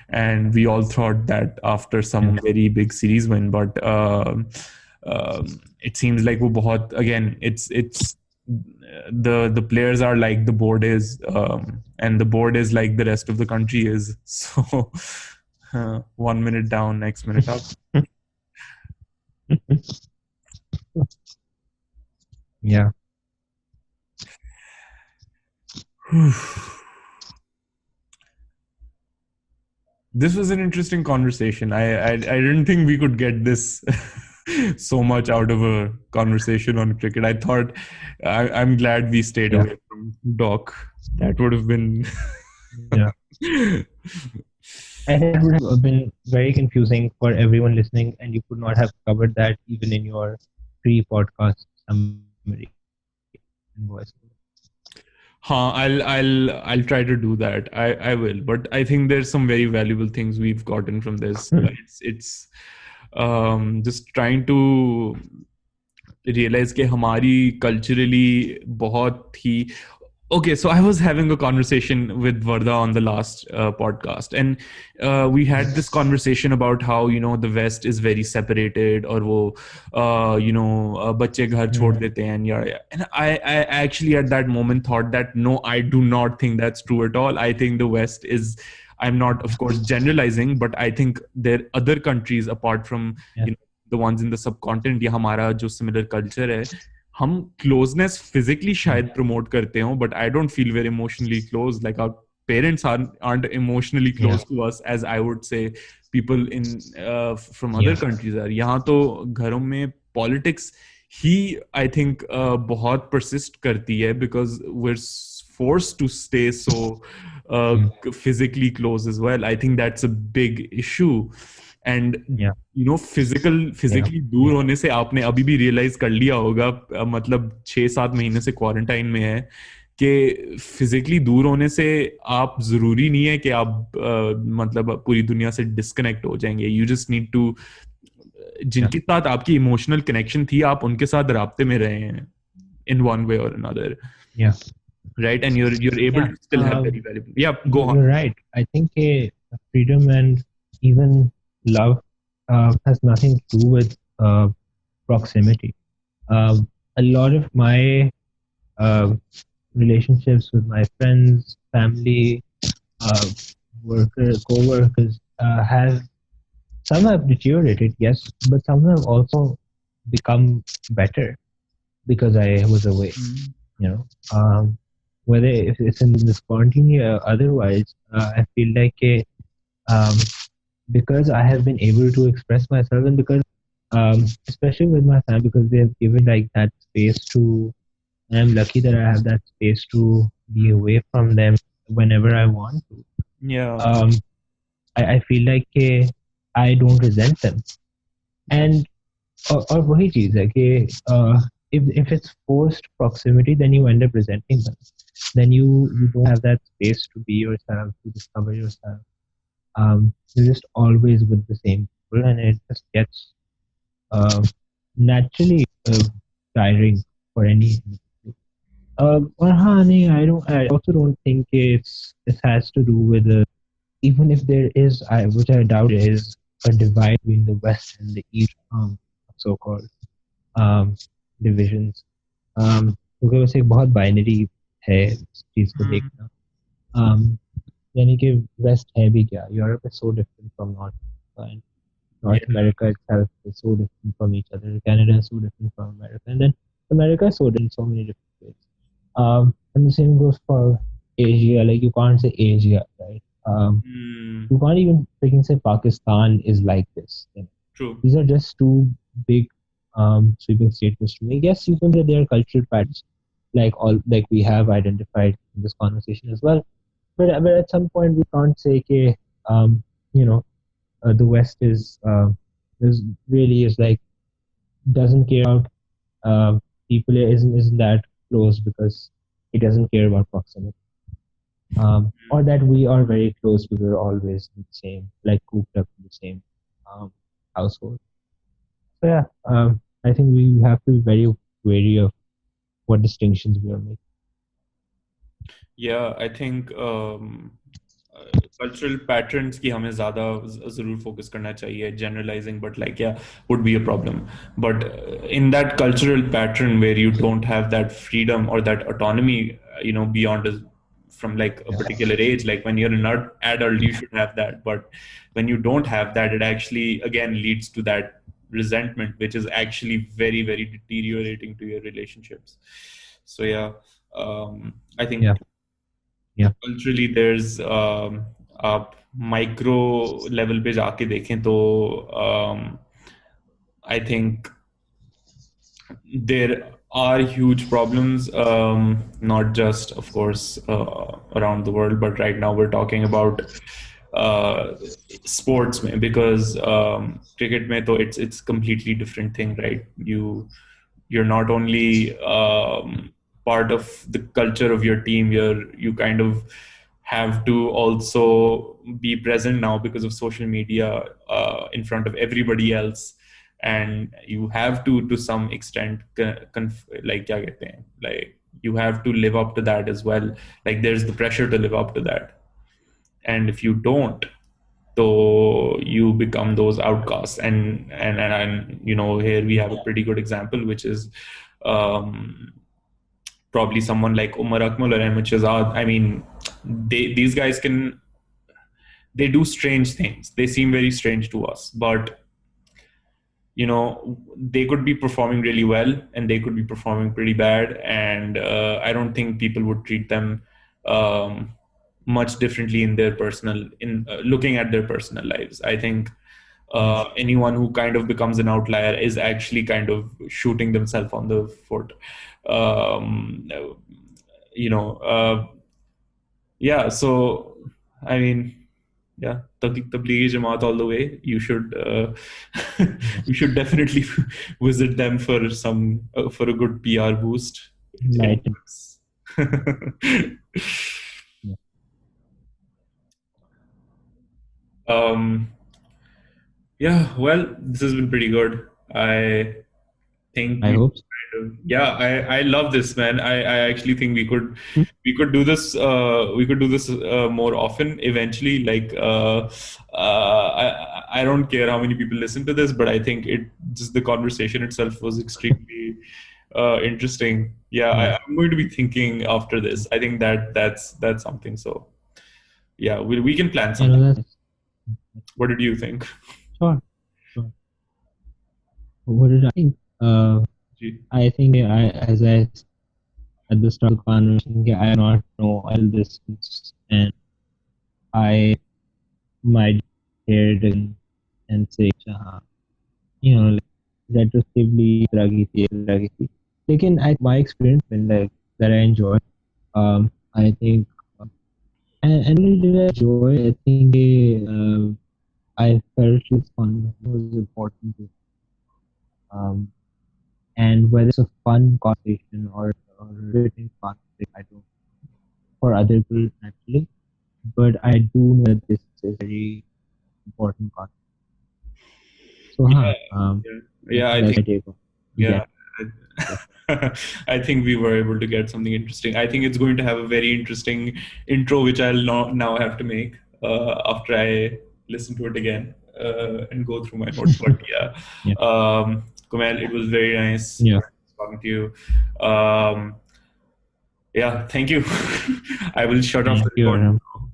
and we all thought that after some very big series win. But it seems like वो बहुत, again, it's the players are like the board is, and the board is like the rest of the country is. So 1 minute down, next minute up. Yeah. This was an interesting conversation. I didn't think we could get this so much out of a conversation on cricket. I thought I'm glad we stayed Yeah. away from Doc. That would have been Yeah. And it would have been very confusing for everyone listening, and you could not have covered that even in your pre-podcast summary and voice. I'll try to do that. I will, but I think there's some very valuable things we've gotten from this. It's just trying to realize कि हमारी culturally बहुत ही. Okay, so I was having a conversation with Varda on the last podcast, and we had this conversation about how the West is very separated, or वो बच्चे घर छोड़ Hmm. देते हैं, and I actually at that moment thought that no, I do not think that's true at all. I think the West is. I'm not, of course, generalizing, but I think there are other countries apart from Yeah. the ones in the subcontinent या हमारा जो similar culture है, हम closeness physically शायद promote करते हो, but I don't feel very emotionally close. Like our parents aren't emotionally Yeah. close to us as I would say people in from other Yeah. countries are. यहाँ तो घरों में politics he I think बहुत persist करती है because we're forced to stay so Mm. physically close as well. I think that's a big issue. And Yeah. Yeah. Physically दूर Yeah. होने से आपने अभी भी रियलाइज कर लिया होगा, मतलब 6-7 महीने से क्वारंटाइन में है, कि फिजिकली दूर होने से आप जरूरी नहीं है कि आप मतलब पूरी दुनिया से डिस्कनेक्ट हो जाएंगे. You just need to, Yeah. जिनके साथ आपकी इमोशनल कनेक्शन थी, आप उनके साथ राब्ते में रहे हैं in one way or another, Yeah. right? And you're able Yeah. to still have very valuable. Yeah, go on. You're right. I think freedom and even love has nothing to do with proximity. A lot of my uh, relationships with my friends, family, uh, co-workers have some have deteriorated, yes, but some have also become better because I was away. You know, whether if it's in this quarantine or otherwise, I feel like because I have been able to express myself, and because especially with my family, because they have given like that space to. I'm lucky that I have that space to be away from them whenever I want to. Yeah. Um, I feel like I don't resent them, and और वही चीज है कि if it's forced proximity, then you end up resenting them. Then you don't have that space to be yourself, to discover yourself. You're just always with the same people, and it just gets uh, naturally tiring for any individual. Or honey, I don't. I also don't think this has to do with even if there is, which I doubt there is, a divide between the West and the East, so-called um, divisions. क्योंकि वैसे एक बहुत binary है इस चीज को Hmm. देखना. um, यानी कि वेस्ट है भी क्या. Europe is so different from North and Yeah. North America itself is so different from each other. Canada is so different from America, and then America is so different in so many different ways. And the same goes for Asia. Like you can't say Asia, right? Hmm. You can't even freaking say Pakistan is like this. You know? True. These are just two big sweeping statements to me. Yes, you can say they are cultural patterns, like we have identified in this conversation as well. But at some point we can't say that you know the West is really is like doesn't care about people, isn't that close because it doesn't care about proximity. Or that we are very close because we're always in the same, like cooped up in the same um, household. So yeah, I think we have to be very wary of what distinctions we are making. Yeah, I think cultural patterns की हमें ज़्यादा ज़रूर focus करना चाहिए. Generalizing, but like yeah, would be a problem. But in that cultural pattern where you don't have that freedom or that autonomy, beyond from like a Yeah, particular age, like when you're an adult, you should have that. But when you don't have that, it actually again leads to that resentment, which is actually very, very deteriorating to your relationships. So yeah, I yeah, think yeah. culturally there's आप micro level पे जाके देखें तो I think there are huge problems, not just, of course, around the world, but right now we're talking about uh, sports mein, because cricket mein to it's completely different thing, right? You're not only part of the culture of your team, you kind of have to also be present now because of social media in front of everybody else, and you have to some extent like क्या कहते हैं, like you have to live up to that as well. Like there's the pressure to live up to that, and if you don't, so you become those outcasts. And here we have a pretty good example, which is um, probably someone like Umar Akmal or Ahmed Shahzad. I mean, these guys they do strange things. They seem very strange to us, but they could be performing really well and they could be performing pretty bad, and I don't think people would treat them um, much differently in their personal in looking at their personal lives. I think Mm. anyone who kind of becomes an outlier is actually kind of shooting themselves on the foot. um, you know uh, yeah, so I mean, yeah, Tablighi Jamaat all the way. You should Yeah. you should definitely visit them for some for a good PR boost. It Light. works. Yeah. um, yeah, well, this has been pretty good. I think I we hope so. yeah, I love this, man. I actually think we could do this more often eventually. Like I don't care how many people listen to this, but I think it just the conversation itself was extremely interesting. Yeah, Yeah. I'm going to be thinking after this. I think that's something. So yeah, we can plan You know, something. that's What did you think? sure. Sure. What did I think? Gee. I think as I said at the start of the conversation, I do not know all this, and I might hear it again and say, "हाँ, like retrospectively, इस तरह की थी, इस तरह की थी." लेकिन I my experience been like that I enjoy. I think, and not only did I enjoy, I think I felt this conversation was important. Um, And whether it's a fun conversation or a written conflict, I don't for other people actually, but I do know that this is very important concept. So, Yeah, yeah, yeah. I that's think my take on yeah. get question. I think we were able to get something interesting. I think it's going to have a very interesting intro, which I'll now have to make after I listen to it again and go through my notes. But yeah, Yeah, Kumail, it was very nice yeah. talking to you. Yeah, thank you. I will shut off Thank the you, recording Aram. now.